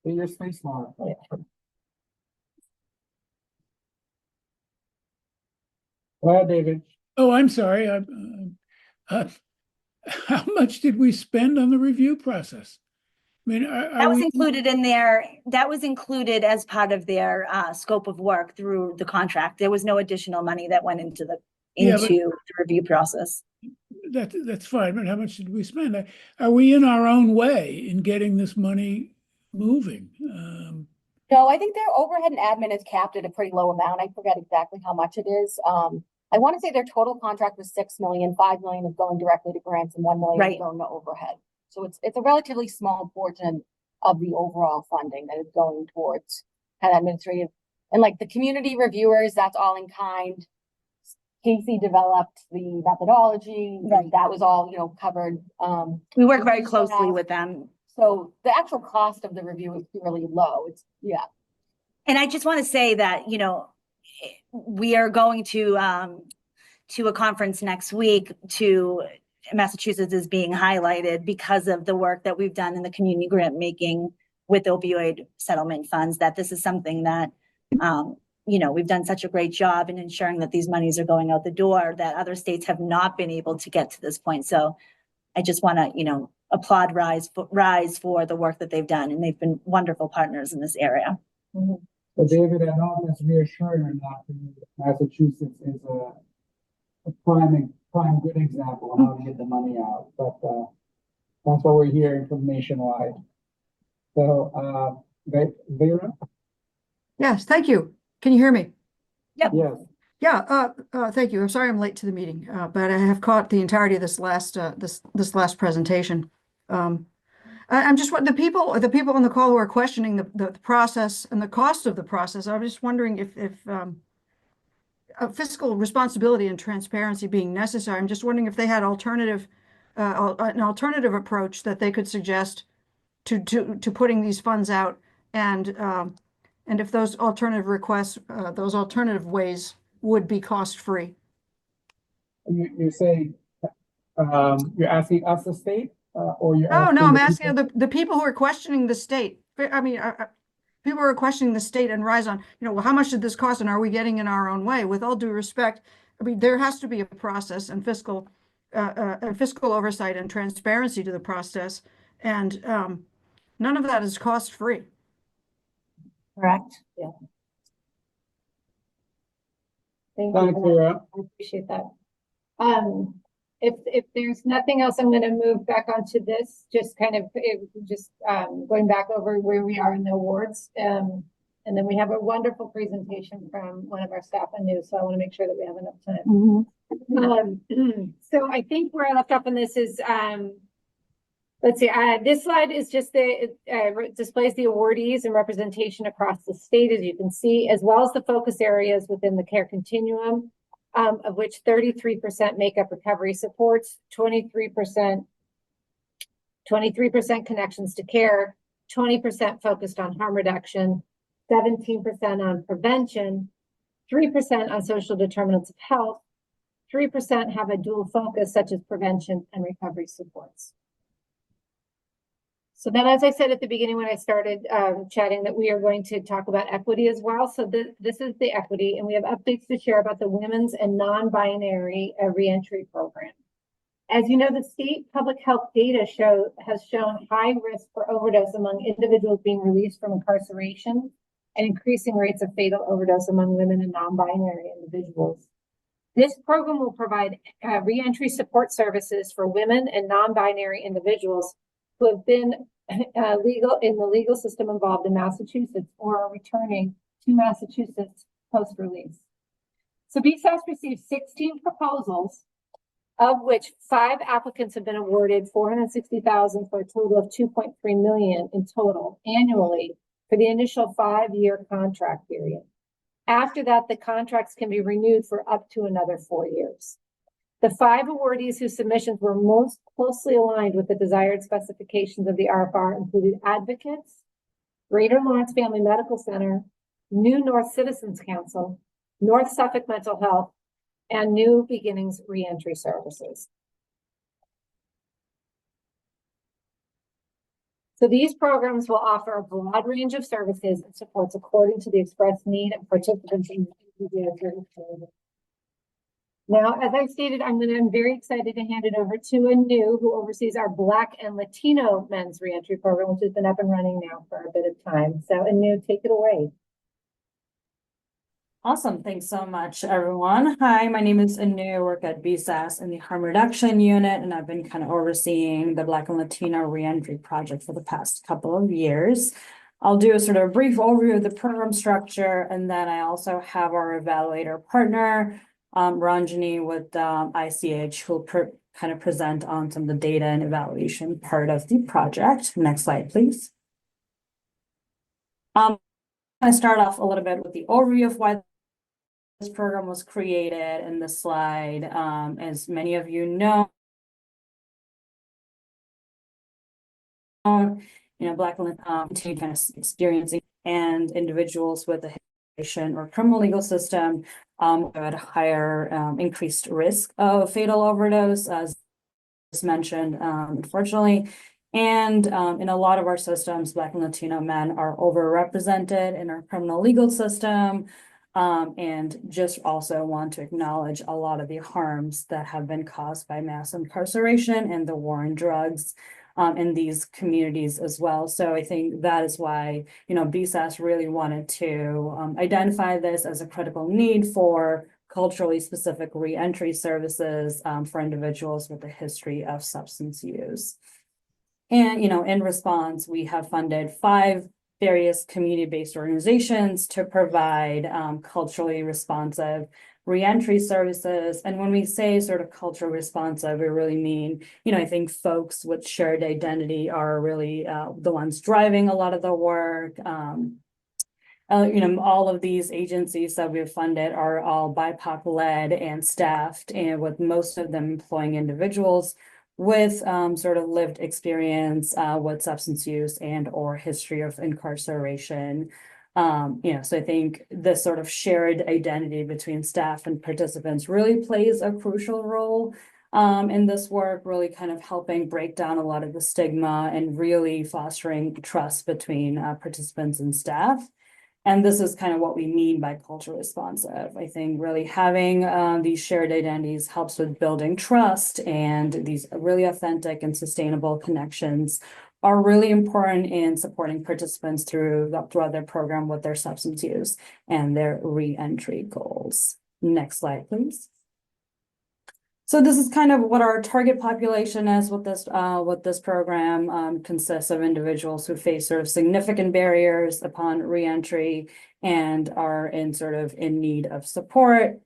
In your space model. Go ahead, David. Oh, I'm sorry. How much did we spend on the review process? I mean, That was included in their, that was included as part of their scope of work through the contract. There was no additional money that went into the review process. That's fine, but how much did we spend? Are we in our own way in getting this money moving? No, I think their overhead and admin is capped at a pretty low amount. I forget exactly how much it is. I want to say their total contract was 6 million, 5 million is going directly to grants and 1 million is going to overhead. So it's a relatively small portion of the overall funding that is going towards kind of administrative. And like the community reviewers, that's all in kind. Casey developed the methodology. Right. That was all, covered. We work very closely with them. So the actual cost of the review is really low. And I just want to say that, we are going to a conference next week to Massachusetts is being highlighted because of the work that we've done in the community grant making with opioid settlement funds, that this is something that, we've done such a great job in ensuring that these monies are going out the door, that other states have not been able to get to this point. So I just want to, applaud Rise for the work that they've done, and they've been wonderful partners in this area. Mm-hmm. So David, I don't know if that's reassuring or not. Massachusetts is a prime good example of how to get the money out, but that's what we're hearing from nationwide. So, Vera? Yes, thank you. Can you hear me? Yep. Yes. Yeah, thank you. I'm sorry I'm late to the meeting, but I have caught the entirety of this last presentation. I'm just the people on the call who are questioning the process and the cost of the process. I'm just wondering if fiscal responsibility and transparency being necessary. I'm just wondering if they had an alternative approach that they could suggest to putting these funds out, and if those alternative requests, those alternative ways would be cost-free. You say you're asking us, the state, or you're asking I'm asking the people who are questioning the state. I mean, people who are questioning the state and Rise on, well, how much did this cost, and are we getting in our own way? With all due respect, I mean, there has to be a process and fiscal oversight and transparency to the process, and none of that is cost-free. Correct. Yeah. Thanks, Vera. I appreciate that. If there's nothing else, I'm going to move back onto this, just kind of going back over where we are in the awards. And then we have a wonderful presentation from one of our staff on news, so I want to make sure that we have enough time. So I think where I left off on this is, let's see, this slide is just displays the awardees and representation across the state, as you can see, as well as the focus areas within the care continuum, of which 33% make up recovery supports, 23% connections to care, 20% focused on harm reduction, 17% on prevention, 3% on social determinants of health, 3% have a dual focus such as prevention and recovery supports. So then, as I said at the beginning when I started chatting, that we are going to talk about equity as well. So this is the equity, and we have updates to share about the women's and non-binary reentry program. As you know, the state public health data has shown high risk for overdose among individuals being released from incarceration and increasing rates of fatal overdose among women and non-binary individuals. This program will provide reentry support services for women and non-binary individuals who have been in the legal system involved in Massachusetts or are returning to Massachusetts post-release. So BSAS received 16 proposals, of which 5 applicants have been awarded $460,000 for a total of $2.3 million in total annually for the initial 5-year contract period. After that, the contracts can be renewed for up to another 4 years. The 5 awardees whose submissions were most closely aligned with the desired specifications of the RFR included Advocates, Greater Lawrence Family Medical Center, New North Citizens Council, North Suffolk Mental Health, and New Beginnings Reentry Services. So these programs will offer a broad range of services and supports according to the express need of participants in the Now, as I stated, I'm very excited to hand it over to Anu, who oversees our Black and Latino men's reentry program, which has been up and running now for a bit of time. So Anu, take it away. Awesome. Thanks so much, everyone. Hi, my name is Anu. I work at BSAS in the harm reduction unit, and I've been kind of overseeing the Black and Latino reentry project for the past couple of years. I'll do a sort of brief overview of the program structure, and then I also have our evaluator partner, Ranjani with ICH, who'll kind of present on some of the data and evaluation part of the project. Next slide, please. I'm going to start off a little bit with the overview of why this program was created in the slide. As many of you know, Black and Latino kind of experiencing and individuals with a or criminal legal system at a higher increased risk of fatal overdose, as mentioned, unfortunately. And in a lot of our systems, Black and Latino men are overrepresented in our criminal legal system. And just also want to acknowledge a lot of the harms that have been caused by mass incarceration and the war on drugs in these communities as well. So I think that is why, BSAS really wanted to identify this as a critical need for culturally specific reentry services for individuals with a history of substance use. And, in response, we have funded 5 various community-based organizations to provide culturally responsive reentry services. And when we say sort of culturally responsive, we really mean, I think folks with shared identity are really the ones driving a lot of the work. All of these agencies that we've funded are all BIPOC led and staffed, and with most of them employing individuals with sort of lived experience with substance use and or history of incarceration. So I think this sort of shared identity between staff and participants really plays a crucial role in this work, really kind of helping break down a lot of the stigma and really fostering trust between participants and staff. And this is kind of what we mean by culture responsive. I think really having these shared identities helps with building trust, and these really authentic and sustainable connections are really important in supporting participants throughout their program with their substance use and their reentry goals. Next slide, please. So this is kind of what our target population is with this program. Consists of individuals who face sort of significant barriers upon reentry and are in need of support.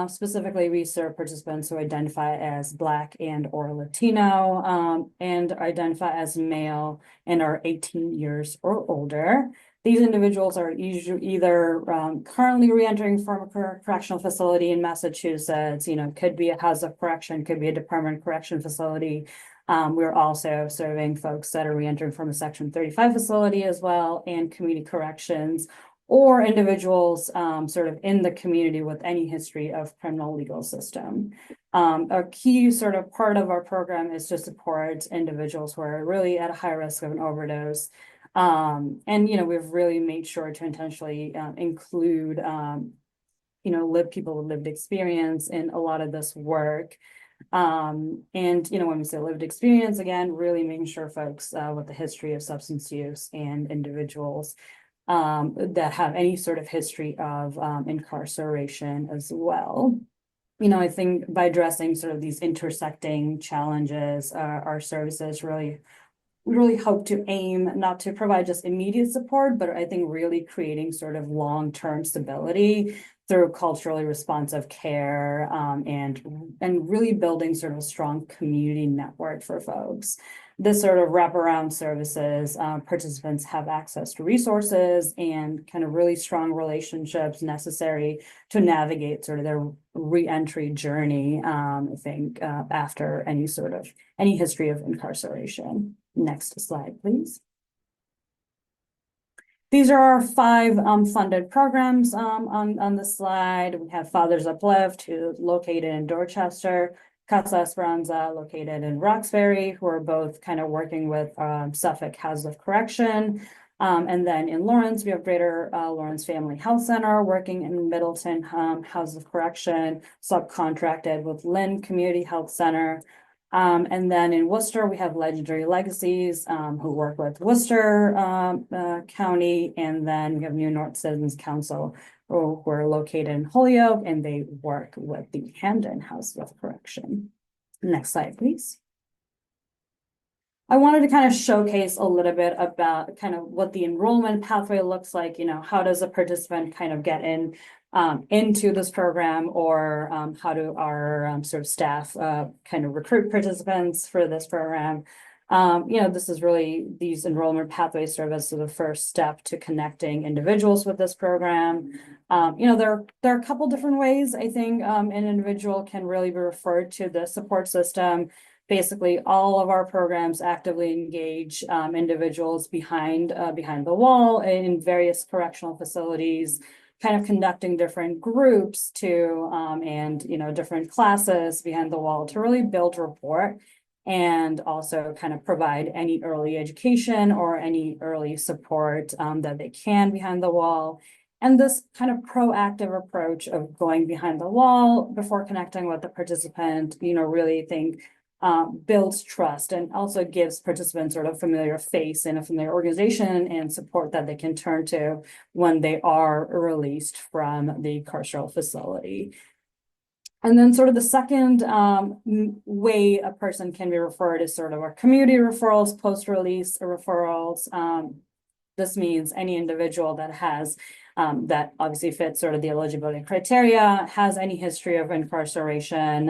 Specifically, we serve participants who identify as Black and or Latino, and identify as male and are 18 years or older. These individuals are usually either currently reentering from a correctional facility in Massachusetts, could be a house of correction, could be a Department of Correction facility. We're also serving folks that are reentering from a Section 35 facility as well, and community corrections, or individuals sort of in the community with any history of criminal legal system. A key sort of part of our program is to support individuals who are really at a high risk of an overdose. And we've really made sure to intentionally include people with lived experience in a lot of this work. And when we say lived experience, again, really making sure folks with a history of substance use and individuals that have any sort of history of incarceration as well. I think by addressing sort of these intersecting challenges, our services really hope to aim not to provide just immediate support, but I think really creating sort of long-term stability through culturally responsive care, and really building sort of a strong community network for folks. This sort of wraparound services, participants have access to resources and kind of really strong relationships necessary to navigate sort of their reentry journey, I think, after any history of incarceration. Next slide, please. These are our 5 funded programs on the slide. We have Fathers Uplift, who's located in Dorchester, Casa Esperanza, located in Roxbury, who are both kind of working with Suffolk House of Correction. And then in Lawrence, we have Greater Lawrence Family Health Center working in Middleton House of Correction, subcontracted with Lynn Community Health Center. And then in Worcester, we have Legendary Legacies, who work with Worcester County. And then we have New North Citizens Council, who are located in Holyoke, and they work with the Hamden House of Correction. Next slide, please. I wanted to kind of showcase a little bit about kind of what the enrollment pathway looks like. How does a participant kind of get into this program, or how do our sort of staff kind of recruit participants for this program? This is really, these enrollment pathways serve as the first step to connecting individuals with this program. There are a couple different ways I think an individual can really be referred to the support system. Basically, all of our programs actively engage individuals behind the wall in various correctional facilities, kind of conducting different groups and different classes behind the wall to really build rapport, and also kind of provide any early education or any early support that they can behind the wall. And this kind of proactive approach of going behind the wall before connecting with the participant, really think builds trust, and also gives participants sort of familiar face and a familiar organization and support that they can turn to when they are released from the carceral facility. And then sort of the second way a person can be referred is sort of our community referrals, post-release referrals. This means any individual that has that obviously fits sort of the eligibility criteria, has any history of incarceration,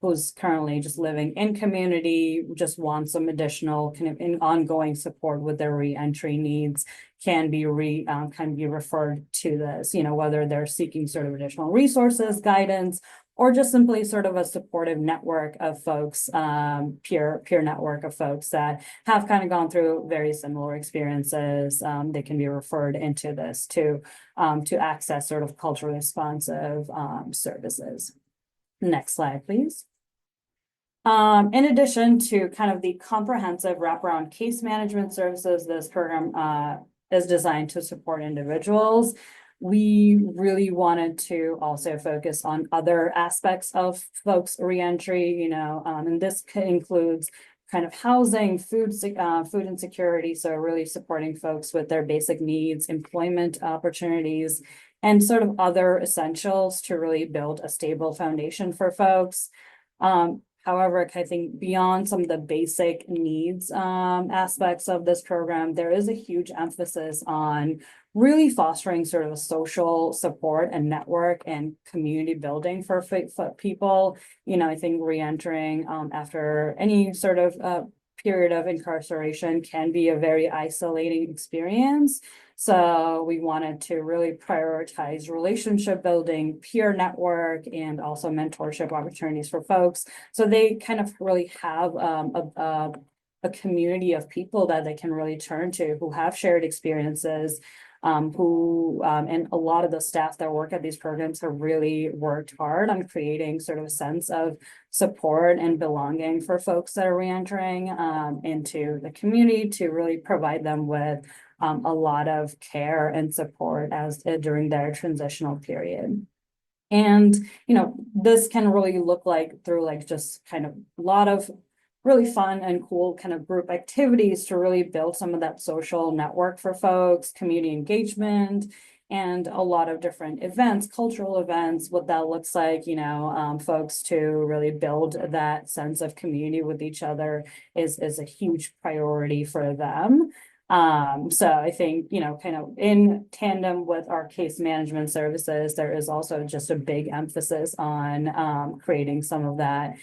who's currently just living in community, just wants some additional kind of ongoing support with their reentry needs, can be referred to this, whether they're seeking sort of additional resources, guidance, or just simply sort of a supportive network of folks, peer network of folks that have kind of gone through very similar experiences. They can be referred into this to access sort of culturally responsive services. Next slide, please. In addition to kind of the comprehensive wraparound case management services, this program is designed to support individuals. We really wanted to also focus on other aspects of folks' reentry, and this includes kind of housing, food insecurity, so really supporting folks with their basic needs, employment opportunities, and sort of other essentials to really build a stable foundation for folks. However, I think beyond some of the basic needs aspects of this program, there is a huge emphasis on really fostering sort of a social support and network and community building for people. You know, I think reentering after any sort of period of incarceration can be a very isolating experience. So we wanted to really prioritize relationship building, peer network, and also mentorship opportunities for folks. So they kind of really have a community of people that they can really turn to who have shared experiences, and a lot of the staff that work at these programs have really worked hard on creating sort of a sense of support and belonging for folks that are reentering into the community to really provide them with a lot of care and support during their transitional period. And, you know, this can really look like through like just kind of a lot of really fun and cool kind of group activities to really build some of that social network for folks, community engagement, and a lot of different events, cultural events, what that looks like, you know, folks to really build that sense of community with each other is a huge priority for them. So I think, you know, kind of in tandem with our case management services, there is also just a big emphasis on creating some of that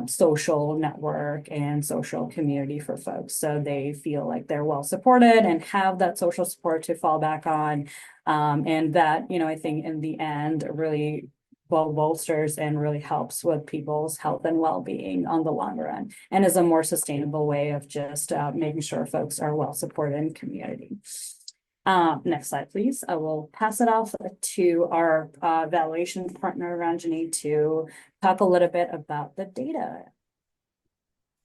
social network and social community for folks. So they feel like they're well supported and have that social support to fall back on. And that, you know, I think in the end really bolsters and really helps with people's health and well-being on the long run, and is a more sustainable way of just making sure folks are well supported in community. Next slide, please. I will pass it off to our evaluation partner, Ranjani, to talk a little bit about the data.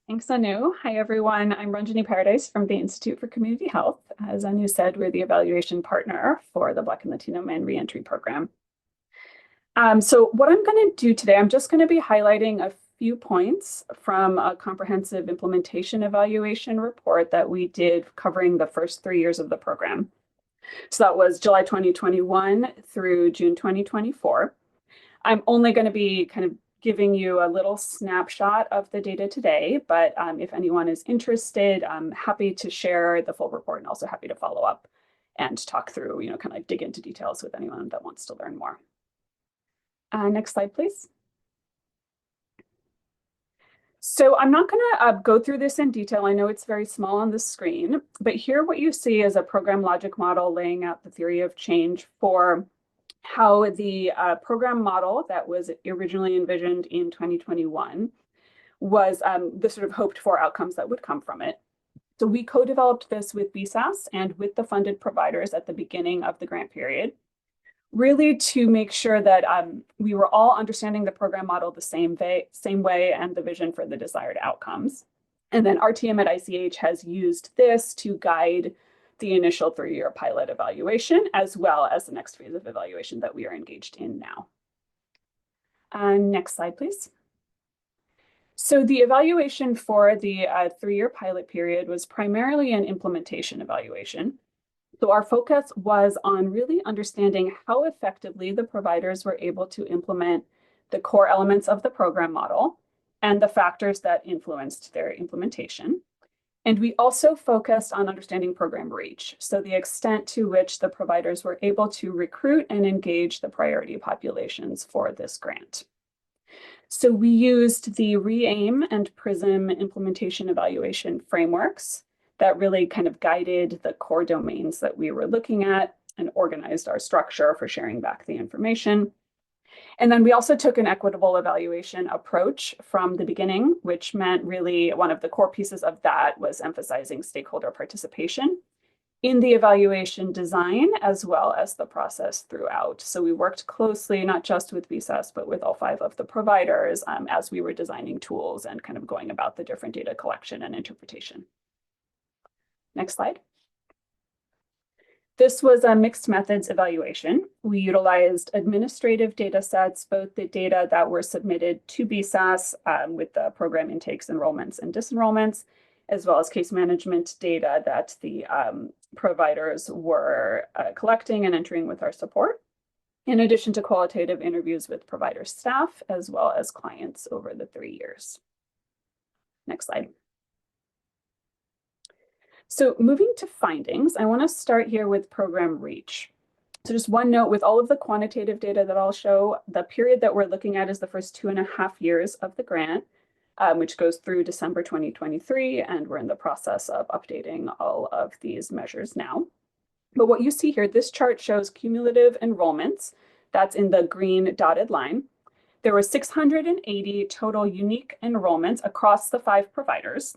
Thanks, Anu. Hi, everyone. I'm Ranjani Paradise from the Institute for Community Health. As Anu said, we're the evaluation partner for the Black and Latino Men Reentry Program. So what I'm going to do today, I'm just going to be highlighting a few points from a comprehensive implementation evaluation report that we did covering the first 3 years of the program. So that was July 2021 through June 2024. I'm only going to be kind of giving you a little snapshot of the data today, but if anyone is interested, I'm happy to share the full report and also happy to follow up and talk through, you know, kind of like dig into details with anyone that wants to learn more. Next slide, please. So I'm not going to go through this in detail. I know it's very small on the screen, but here what you see is a program logic model laying out the theory of change for how the program model that was originally envisioned in 2021 was the sort of hoped for outcomes that would come from it. So we co-developed this with BSAS and with the funded providers at the beginning of the grant period, really to make sure that we were all understanding the program model the same way and the vision for the desired outcomes. And then our team at ICH has used this to guide the initial 3-year pilot evaluation, as well as the next phase of evaluation that we are engaged in now. Next slide, please. So the evaluation for the 3-year pilot period was primarily an implementation evaluation. So our focus was on really understanding how effectively the providers were able to implement the core elements of the program model and the factors that influenced their implementation. And we also focused on understanding program reach, so the extent to which the providers were able to recruit and engage the priority populations for this grant. So we used the RE-AIM and PRISM implementation evaluation frameworks that really kind of guided the core domains that we were looking at and organized our structure for sharing back the information. And then we also took an equitable evaluation approach from the beginning, which meant really one of the core pieces of that was emphasizing stakeholder participation in the evaluation design, as well as the process throughout. So we worked closely, not just with BSAS, but with all 5 of the providers as we were designing tools and kind of going about the different data collection and interpretation. Next slide. This was a mixed methods evaluation. We utilized administrative data sets, both the data that were submitted to BSAS with the program intakes, enrollments, and disenrollments, as well as case management data that the providers were collecting and entering with our support. in addition to qualitative interviews with provider staff, as well as clients over the 3 years. Next slide. So moving to findings, I want to start here with program reach. So just one note, with all of the quantitative data that I'll show, the period that we're looking at is the first 2.5 years of the grant, which goes through December 2023, and we're in the process of updating all of these measures now. But what you see here, this chart shows cumulative enrollments. That's in the green dotted line. There were 680 total unique enrollments across the 5 providers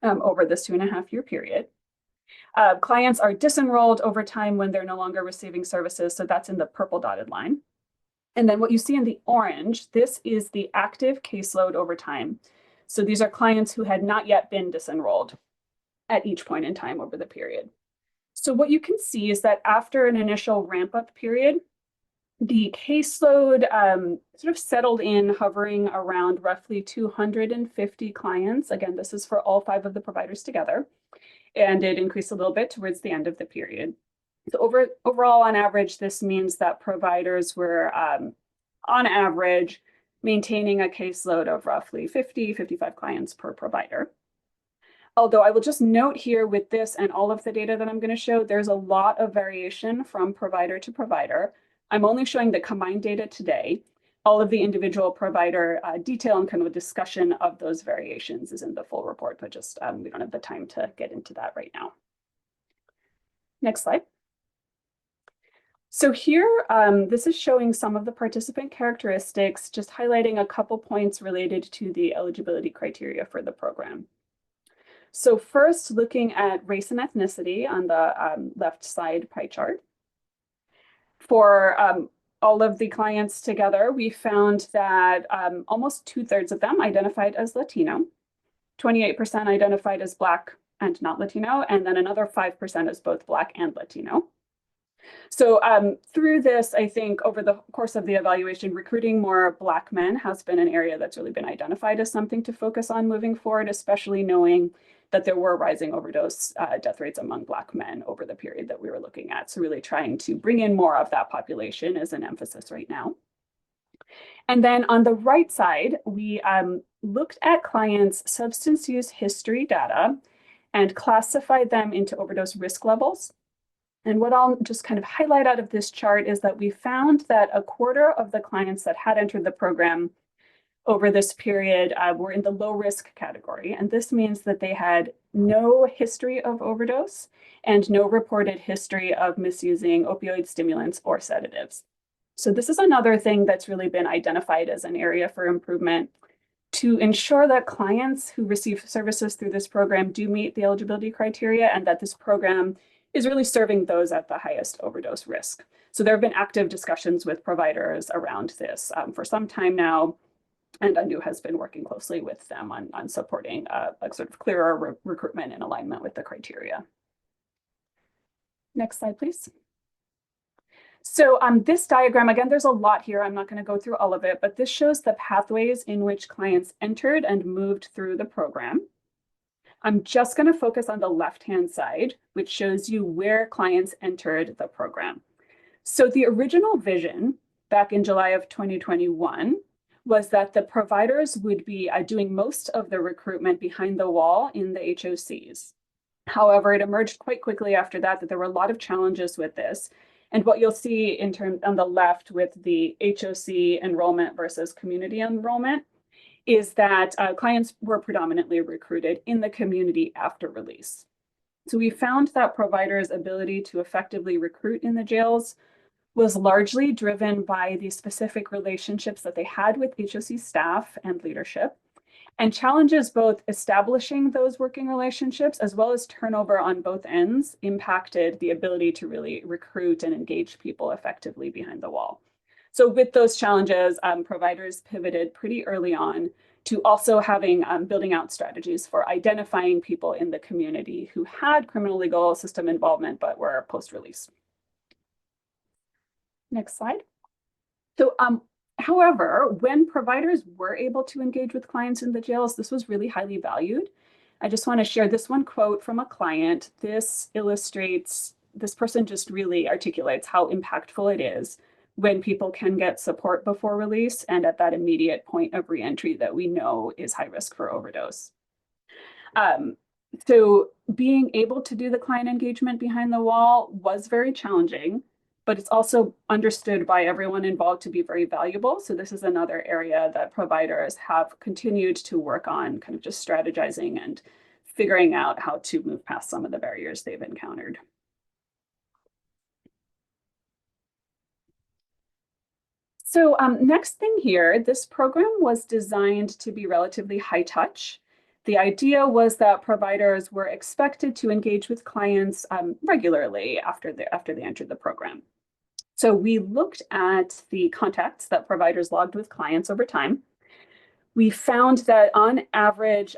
over this 2.5-year period. Clients are disenrolled over time when they're no longer receiving services, so that's in the purple dotted line. And then what you see in the orange, this is the active caseload over time. So these are clients who had not yet been disenrolled at each point in time over the period. So what you can see is that after an initial ramp-up period, the caseload sort of settled in, hovering around roughly 250 clients. Again, this is for all 5 of the providers together. And it increased a little bit towards the end of the period. So overall, on average, this means that providers were, on average, maintaining a caseload of roughly 55 clients per provider. Although I will just note here with this and all of the data that I'm going to show, there's a lot of variation from provider to provider. I'm only showing the combined data today. All of the individual provider detail and kind of a discussion of those variations is in the full report, but just we don't have the time to get into that right now. Next slide. So here, this is showing some of the participant characteristics, just highlighting a couple points related to the eligibility criteria for the program. So first, looking at race and ethnicity on the left side pie chart. For all of the clients together, we found that almost 2/3 of them identified as Latino, 28% identified as Black and not Latino, and then another 5% as both Black and Latino. So through this, I think over the course of the evaluation, recruiting more Black men has been an area that's really been identified as something to focus on moving forward, especially knowing that there were rising overdose death rates among Black men over the period that we were looking at. So really trying to bring in more of that population is an emphasis right now. And then on the right side, we looked at clients' substance use history data and classified them into overdose risk levels. And what I'll just kind of highlight out of this chart is that we found that 1/4 of the clients that had entered the program over this period were in the low risk category. And this means that they had no history of overdose and no reported history of misusing opioid stimulants or sedatives. So this is another thing that's really been identified as an area for improvement to ensure that clients who receive services through this program do meet the eligibility criteria and that this program is really serving those at the highest overdose risk. So there have been active discussions with providers around this for some time now, and UNDU has been working closely with them on supporting a sort of clearer recruitment in alignment with the criteria. Next slide, please. So this diagram, again, there's a lot here. I'm not going to go through all of it, but this shows the pathways in which clients entered and moved through the program. I'm just going to focus on the left-hand side, which shows you where clients entered the program. So the original vision back in July of 2021 was that the providers would be doing most of the recruitment behind the wall in the HOCs. However, it emerged quite quickly after that there were a lot of challenges with this. And what you'll see in terms on the left with the HOC enrollment versus community enrollment is that clients were predominantly recruited in the community after release. So we found that providers' ability to effectively recruit in the jails was largely driven by the specific relationships that they had with HOC staff and leadership, and challenges both establishing those working relationships as well as turnover on both ends impacted the ability to really recruit and engage people effectively behind the wall. So with those challenges, providers pivoted pretty early on to also having building out strategies for identifying people in the community who had criminal legal system involvement but were post-release. Next slide. So however, when providers were able to engage with clients in the jails, this was really highly valued. I just want to share this one quote from a client. This illustrates, this person just really articulates how impactful it is when people can get support before release and at that immediate point of reentry that we know is high risk for overdose. So being able to do the client engagement behind the wall was very challenging, but it's also understood by everyone involved to be very valuable. So this is another area that providers have continued to work on, kind of just strategizing and figuring out how to move past some of the barriers they've encountered. So next thing here, this program was designed to be relatively high touch. The idea was that providers were expected to engage with clients regularly after they entered the program. So we looked at the contacts that providers logged with clients over time. We found that on average,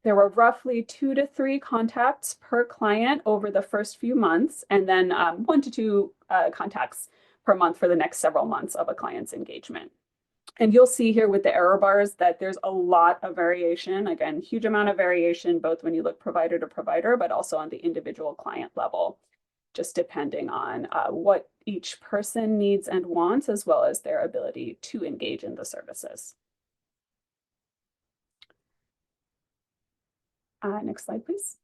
there were roughly 2 to 3 contacts per client over the first few months, and then 1 to 2 contacts per month for the next several months of a client's engagement. And you'll see here with the error bars that there's a lot of variation, again, huge amount of variation, both when you look provider to provider, but also on the individual client level, just depending on what each person needs and wants, as well as their ability to engage in the services. Next slide, please.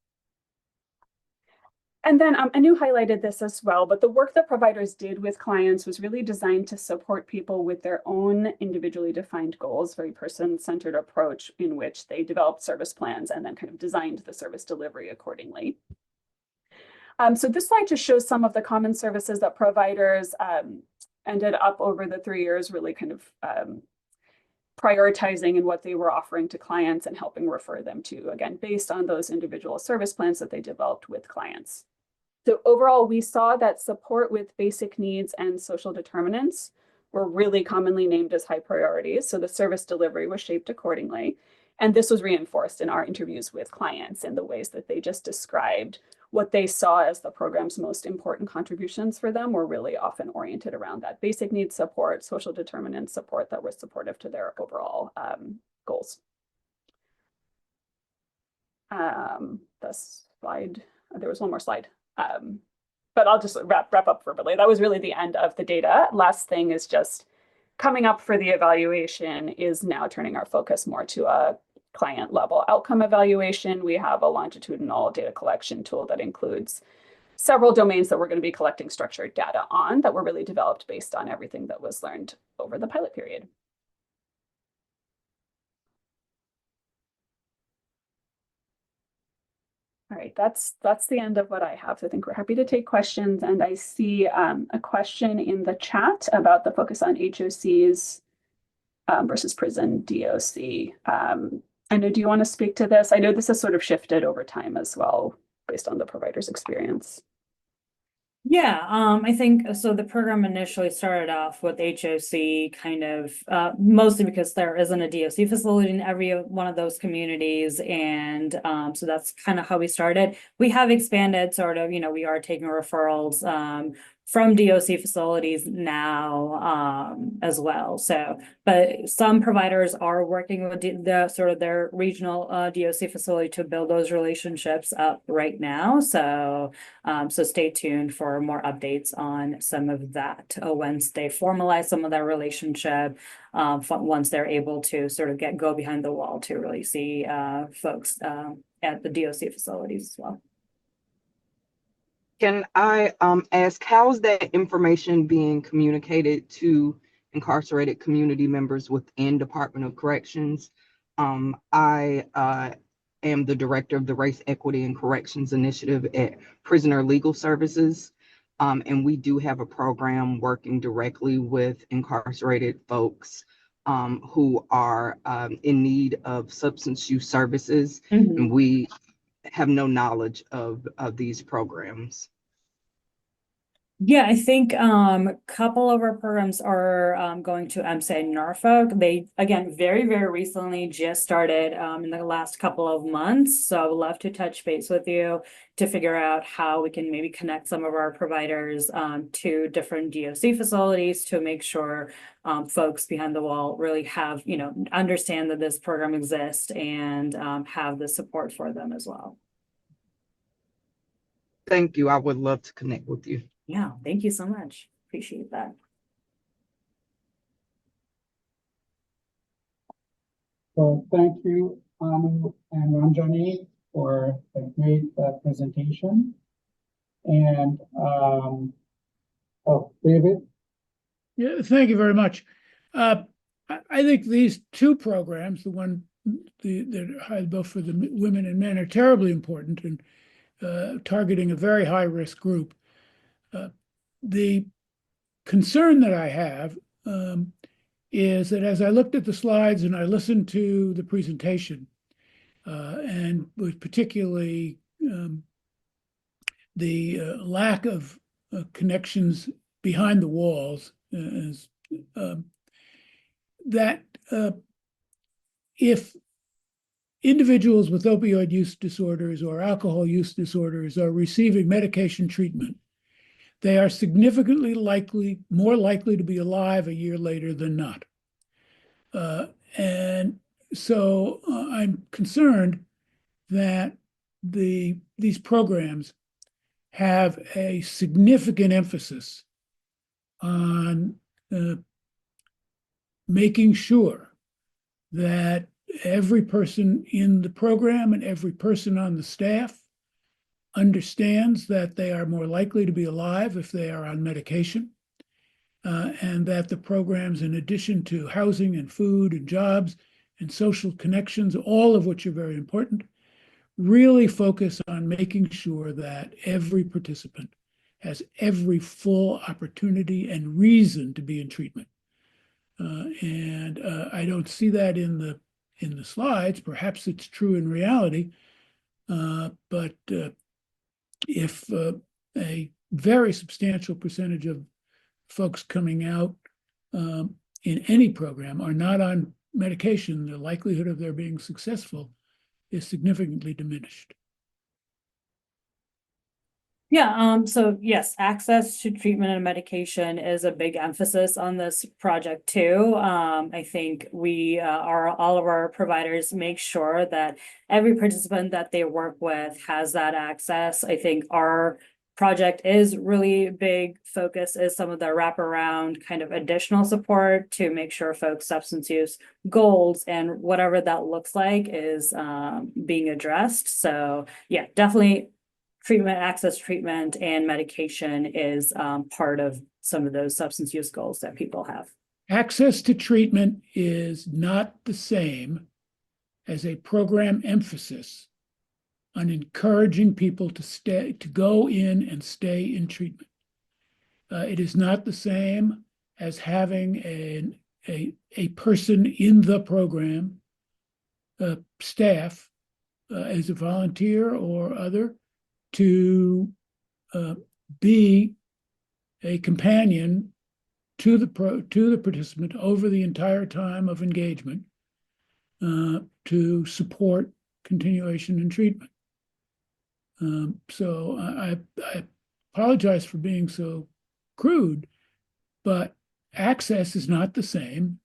And then Anu highlighted this as well, but the work that providers did with clients was really designed to support people with their own individually defined goals, very person-centered approach in which they developed service plans and then kind of designed the service delivery accordingly. So this slide just shows some of the common services that providers ended up over the 3 years really kind of prioritizing in what they were offering to clients and helping refer them to, again, based on those individual service plans that they developed with clients. So overall, we saw that support with basic needs and social determinants were really commonly named as high priorities. So the service delivery was shaped accordingly. And this was reinforced in our interviews with clients in the ways that they just described what they saw as the program's most important contributions for them were really often oriented around that basic needs support, social determinant support that was supportive to their overall goals. The slide, there was one more slide. But I'll just wrap up verbally. That was really the end of the data. Last thing is just coming up for the evaluation is now turning our focus more to a client level outcome evaluation. We have a longitudinal data collection tool that includes several domains that we're going to be collecting structured data on that were really developed based on everything that was learned over the pilot period. All right, that's the end of what I have. So I think we're happy to take questions. And I see a question in the chat about the focus on HOCs versus prison DOC. I know, do you want to speak to this? I know this has sort of shifted over time as well, based on the provider's experience. Yeah, I think so. The program initially started off with HOC kind of mostly because there isn't a DOC facility in every one of those communities. And so that's kind of how we started. We have expanded sort of, we are taking referrals from DOC facilities now as well. So, but some providers are working with the sort of their regional DOC facility to build those relationships up right now. So, so stay tuned for more updates on some of that once they formalize some of that relationship, once they're able to sort of go behind the wall to really see folks at the DOC facilities as well. Can I ask, how is that information being communicated to incarcerated community members within Department of Corrections? I am the director of the Race, Equity, and Corrections Initiative at Prisoner Legal Services. And we do have a program working directly with incarcerated folks who are in need of substance use services. Mm-hmm. And we have no knowledge of these programs. Yeah, I think a couple of our programs are going to MSA and Norfolk. They, again, very, very recently just started in the last couple of months. So I would love to touch base with you to figure out how we can maybe connect some of our providers to different DOC facilities to make sure folks behind the wall really have, understand that this program exists and have the support for them as well. Thank you. I would love to connect with you. Yeah, thank you so much. Appreciate that. So thank you, Anu and Ranjani, for a great presentation. And oh, David. Yeah, thank you very much. I think these two programs, that are both for the women and men, are terribly important and targeting a very high risk group. The concern that I have is that as I looked at the slides and I listened to the presentation, and was particularly the lack of connections behind the walls, that if individuals with opioid use disorders or alcohol use disorders are receiving medication treatment, they are significantly more likely to be alive a year later than not. And so I'm concerned that these programs have a significant emphasis on making sure that every person in the program and every person on the staff understands that they are more likely to be alive if they are on medication, and that the programs, in addition to housing and food and jobs and social connections, all of which are very important, really focus on making sure that every participant has every full opportunity and reason to be in treatment. And I don't see that in the slides. Perhaps it's true in reality, but if a very substantial percentage of folks coming out in any program are not on medication, the likelihood of their being successful is significantly diminished. Yeah, so yes, access to treatment and medication is a big emphasis on this project too. I think all of our providers make sure that every participant that they work with has that access. I think our project is really big focus is some of the wraparound kind of additional support to make sure folks' substance use goals and whatever that looks like is being addressed. So yeah, definitely access treatment and medication is part of some of those substance use goals that people have. Access to treatment is not the same as a program emphasis on encouraging people to go in and stay in treatment. It is not the same as having a person in the program, staff, as a volunteer or other, to be a companion to the participant over the entire time of engagement, to support continuation in treatment. So I apologize for being so crude, but access is not the same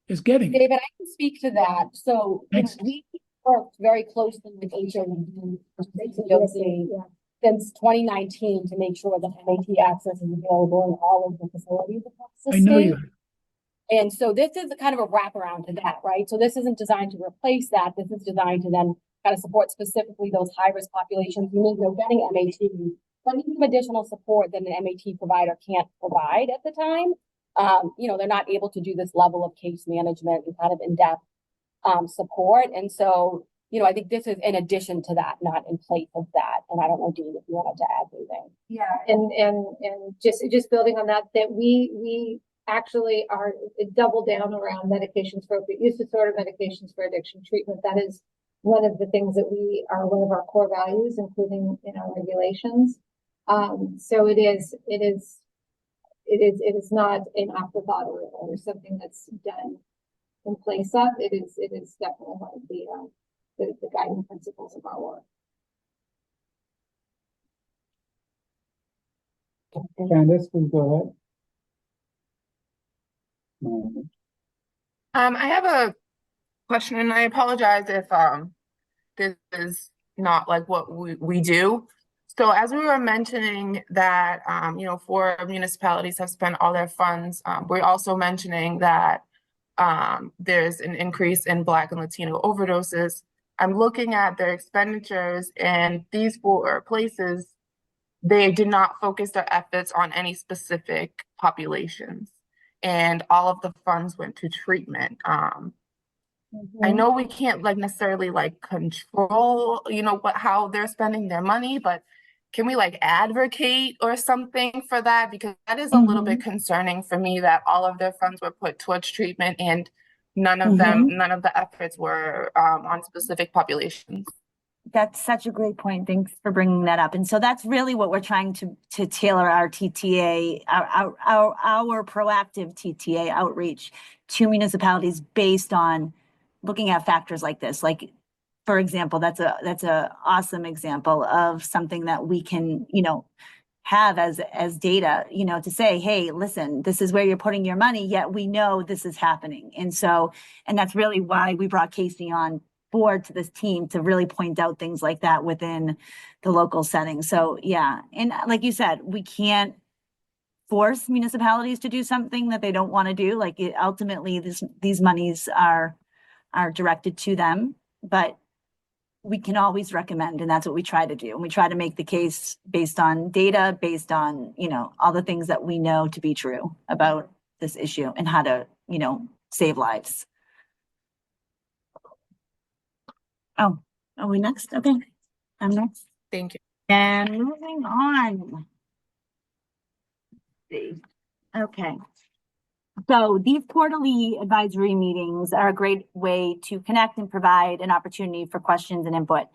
as getting it. David, I can speak to that. So we worked very closely with HOD since 2019 to make sure that MAT access is available in all of the facilities across the I know state. you. And so this is a kind of a wraparound to that, right? So this isn't designed to replace that. This is designed to then kind of support specifically those high-risk populations who need getting MAT, but need some additional support that an MAT provider can't provide at the time. They're not able to do this level of case management and kind of in-depth support. And so, I think this is in addition to that, not in place of that. And I don't know, Dean, if you wanted to add anything. Yeah, and just building on that, we actually are double down around medications for opioid use disorder, medications for addiction treatment. That is one of the things that one of our core values, including in our regulations. So it is not an afterthought or something that's done in place of. It is definitely one of the guiding principles of our work. Candace, please go ahead. I have a question, and I apologize if this is not like what we do. So as we were mentioning that 4 municipalities have spent all their funds, we're also mentioning that there's an increase in Black and Latino overdoses. I'm looking at their expenditures, and these four places, they did not focus their efforts on any specific populations, and all of the funds went to treatment. I know we can't like necessarily like control, how they're spending their money, but can we like advocate or something for that? Because that is a little bit concerning for me that all of their funds were put towards treatment and none of the efforts were on specific populations. That's such a great point. Thanks for bringing that up. And so that's really what we're trying to tailor our TTA, our proactive TTA outreach to municipalities based on looking at factors like this. Like, for example, that's a awesome example of something that we can, have as data, to say, hey, listen, this is where you're putting your money, yet we know this is happening. And that's really why we brought Casey on board to this team to really point out things like that within the local setting. So yeah, and like you said, we can't force municipalities to do something that they don't want to do. Like ultimately, these monies are directed to them, but we can always recommend, and that's what we try to do. And we try to make the case based on data, based on, all the things that we know to be true about this issue and how to, save lives. Oh, are we next? Okay, I'm next. Thank you. And moving on. Let's see. Okay. So these quarterly advisory meetings are a great way to connect and provide an opportunity for questions and input.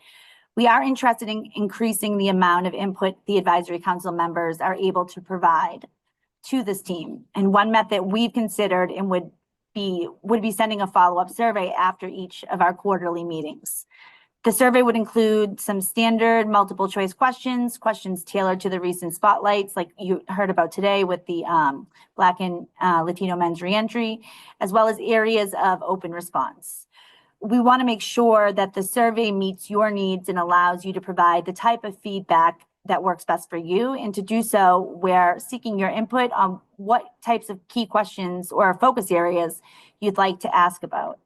We are interested in increasing the amount of input the advisory council members are able to provide to this team. And one method we've considered and would be sending a follow-up survey after each of our quarterly meetings. The survey would include some standard multiple choice questions tailored to the recent spotlights, like you heard about today with the Black and Latino men's reentry, as well as areas of open response. We want to make sure that the survey meets your needs and allows you to provide the type of feedback that works best for you. And to do so, we're seeking your input on what types of key questions or focus areas you'd like to ask about.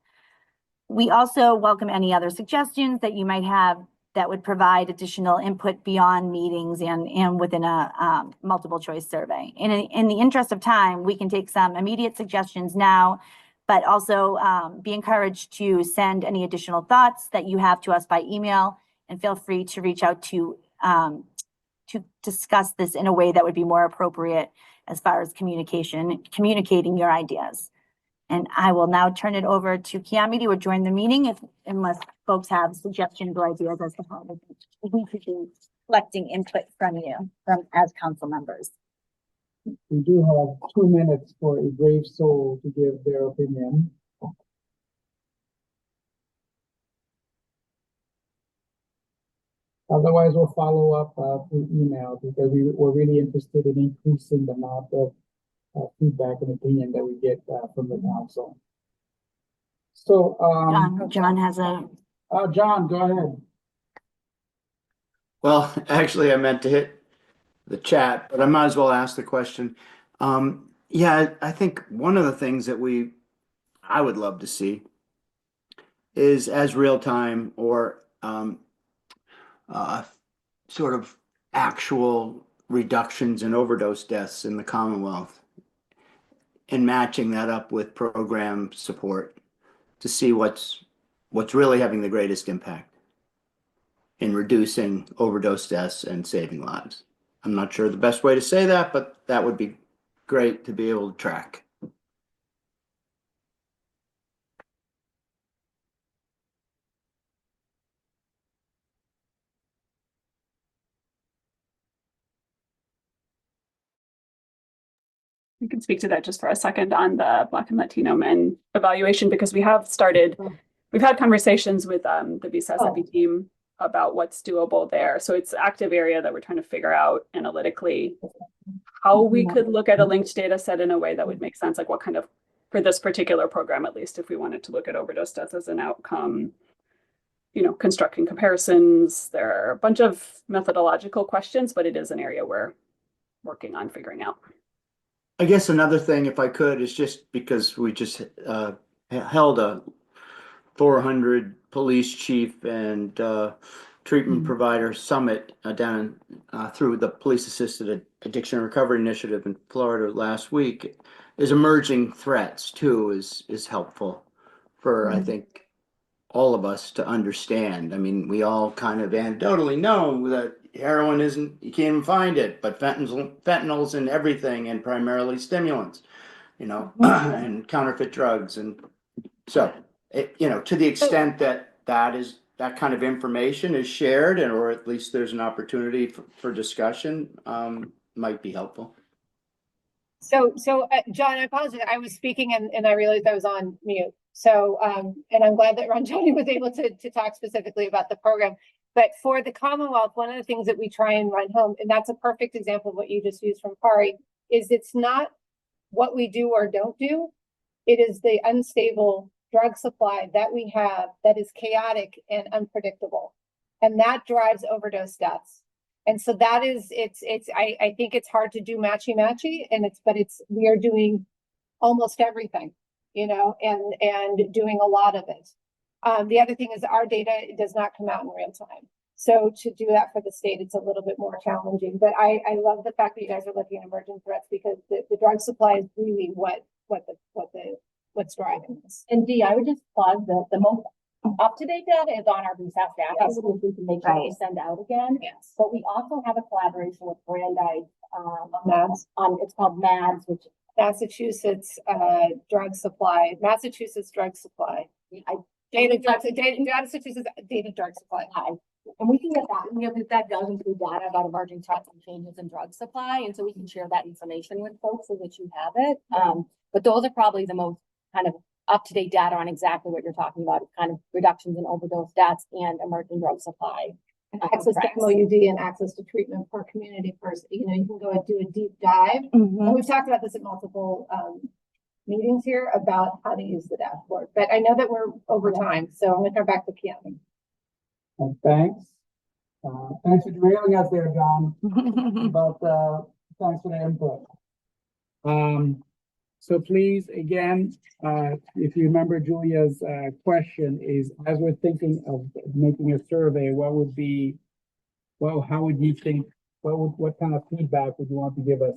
We also welcome any other suggestions that you might have that would provide additional input beyond meetings and within a multiple choice survey. In the interest of time, we can take some immediate suggestions now, but also be encouraged to send any additional thoughts that you have to us by email, and feel free to reach out to discuss this in a way that would be more appropriate as far as communicating your ideas. And I will now turn it over to Kiami to join the meeting unless folks have suggestions or ideas as to how we could be collecting input from you as council members. We do have 2 minutes for a brave soul to give their opinion. Otherwise, we'll follow up through email because we're really interested in increasing the amount of feedback and opinion that we get from the council. So, John has a. John, go ahead. Well, actually, I meant to hit the chat, but I might as well ask the question. Yeah, I think one of the things that I would love to see is as real time or sort of actual reductions in overdose deaths in the Commonwealth, and matching that up with program support to see what's really having the greatest impact in reducing overdose deaths and saving lives. I'm not sure the best way to say that, but that would be great to be able to track. We can speak to that just for a second on the Black and Latino men evaluation, because we've had conversations with the BSSFE team about what's doable there. So it's an active area that we're trying to figure out analytically how we could look at a linked data set in a way that would make sense, like what kind of, for this particular program, at least if we wanted to look at overdose deaths as an outcome, constructing comparisons. There are a bunch of methodological questions, but it is an area we're working on figuring out. I guess another thing, if I could, is just because we just held a 400 police chief and treatment provider summit down through the Police Assisted Addiction Recovery Initiative in Florida last week. Is emerging threats too is helpful for I think all of us to understand. I mean, we all kind of anecdotally know that heroin isn't, you can't even find it, but fentanyl's in everything and primarily stimulants, you know, and counterfeit drugs. And so, you know, to the extent that that kind of information is shared, and or at least there's an opportunity for discussion, might be helpful. So, John, I apologize. I was speaking and I realized I was on mute. So, and I'm glad that Ron Tony was able to talk specifically about the program. But for the Commonwealth, one of the things that we try and run home, and that's a perfect example of what you just used from Kari, is it's not what we do or don't do. It is the unstable drug supply that we have that is chaotic and unpredictable. And that drives overdose deaths. And so that is, I think it's hard to do matchy, and we are doing almost everything, you know, and doing a lot of it. The other thing is our data does not come out in real time. So to do that for the state, it's a little bit more challenging, but I love the fact that you guys are looking at emerging threats, because the drug supply is really what's driving this. And Dee, I would just plug the most up-to-date data is on our BSAS dashboard, which we can make sure we send out again. Yes. But we also have a collaboration with Brandeis, it's called MADS, which Massachusetts drug supply. Massachusetts drug supply. Massachusetts data drug supply. And we can get that, you know, that does include data about emerging threats and changes in drug supply. And so we can share that information with folks so that you have it. But those are probably the most kind of up-to-date data on exactly what you're talking about, kind of reductions in overdose deaths and emerging drug supply. Access to MOUD and access to treatment per community person. You know, you can go and do a deep dive. And we've talked about this at multiple meetings here about how to use the dashboard. But I know that we're over time, so I'm going to turn back to Keanu. Thanks. Thanks for derailing us there, John. But thanks for the input. So please, again, if you remember Julia's question is, as we're thinking of making a survey, what would be, well, how would you think, what kind of feedback would you want to give us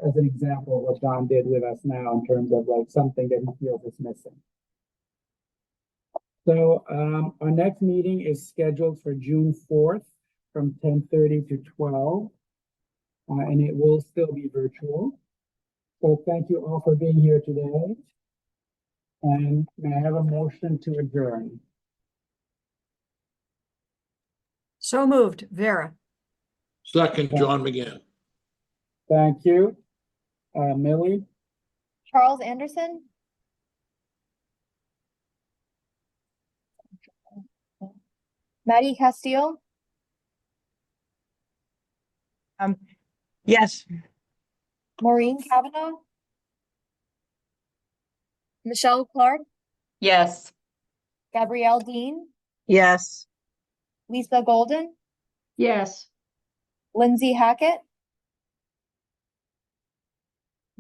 as an example of what John did with us now in terms of like something that he feels is missing? So our next meeting is scheduled for June 4th from 10:30 to 12, and it will still be virtual. So thank you all for being here today. And may I have a motion to adjourn? So moved, Vera. Second, John McGann. Thank you. Millie? Charles Anderson, Maddie Castile, Yes. Maureen Kavanaugh, Michelle Clark, Yes. Gabrielle Dean, Yes. Lisa Golden, Yes. Lindsay Hackett,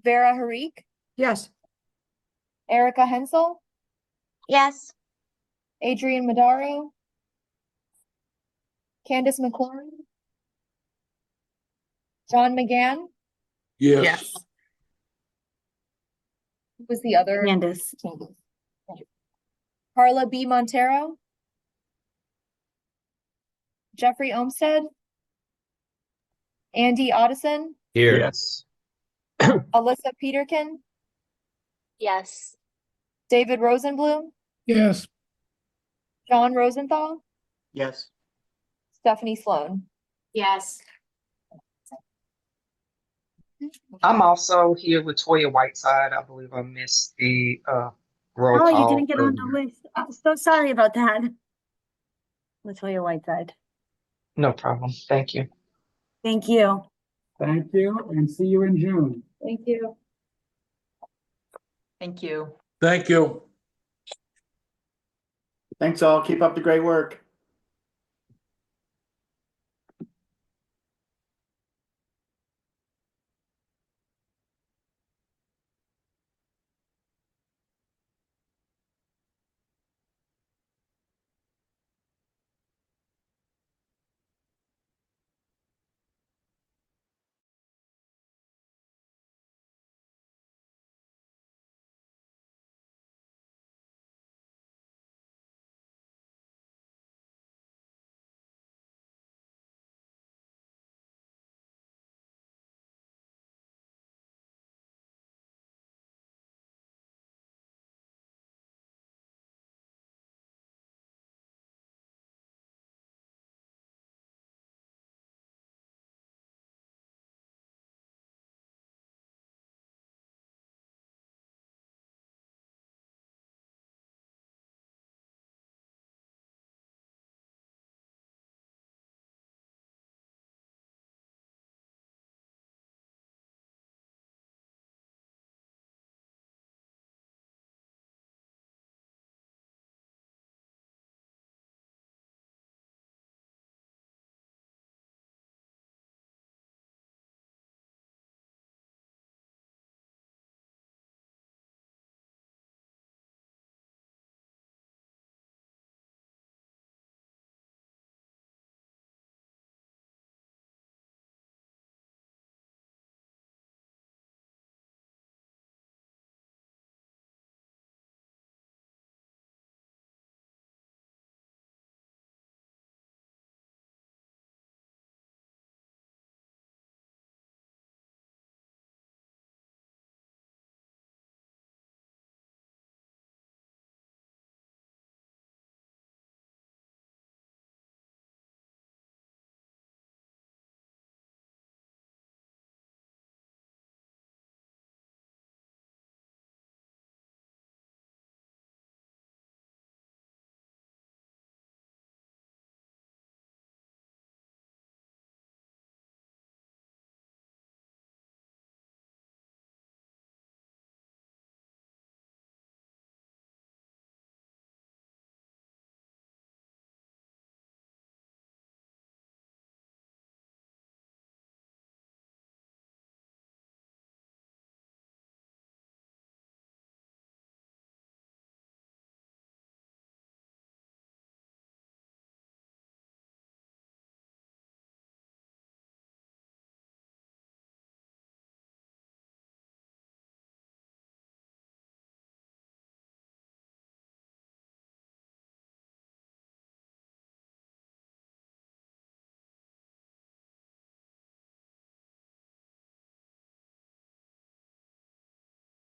Vera Harik, Yes. Erica Hensel, Yes. Adrian Madaro, Candace McClory, John McGann. Yes. Who was the other? Candace. Carla B. Montero, Jeffrey Olmsted, Andy Otteson, Here. Yes. Alyssa Peterkin, Yes. David Rosenblum, Yes. John Rosenthal, Yes. Stephanie Sloan. Yes. I'm also here with Toya Whiteside. I believe I missed the roll Oh, call. you didn't get on the earlier. list. I'm so sorry about that. Latoya Whiteside. No problem. Thank you. Thank you. Thank you, and see you in June. Thank you. Thank you. Thank you. Thanks all. Keep up the great work.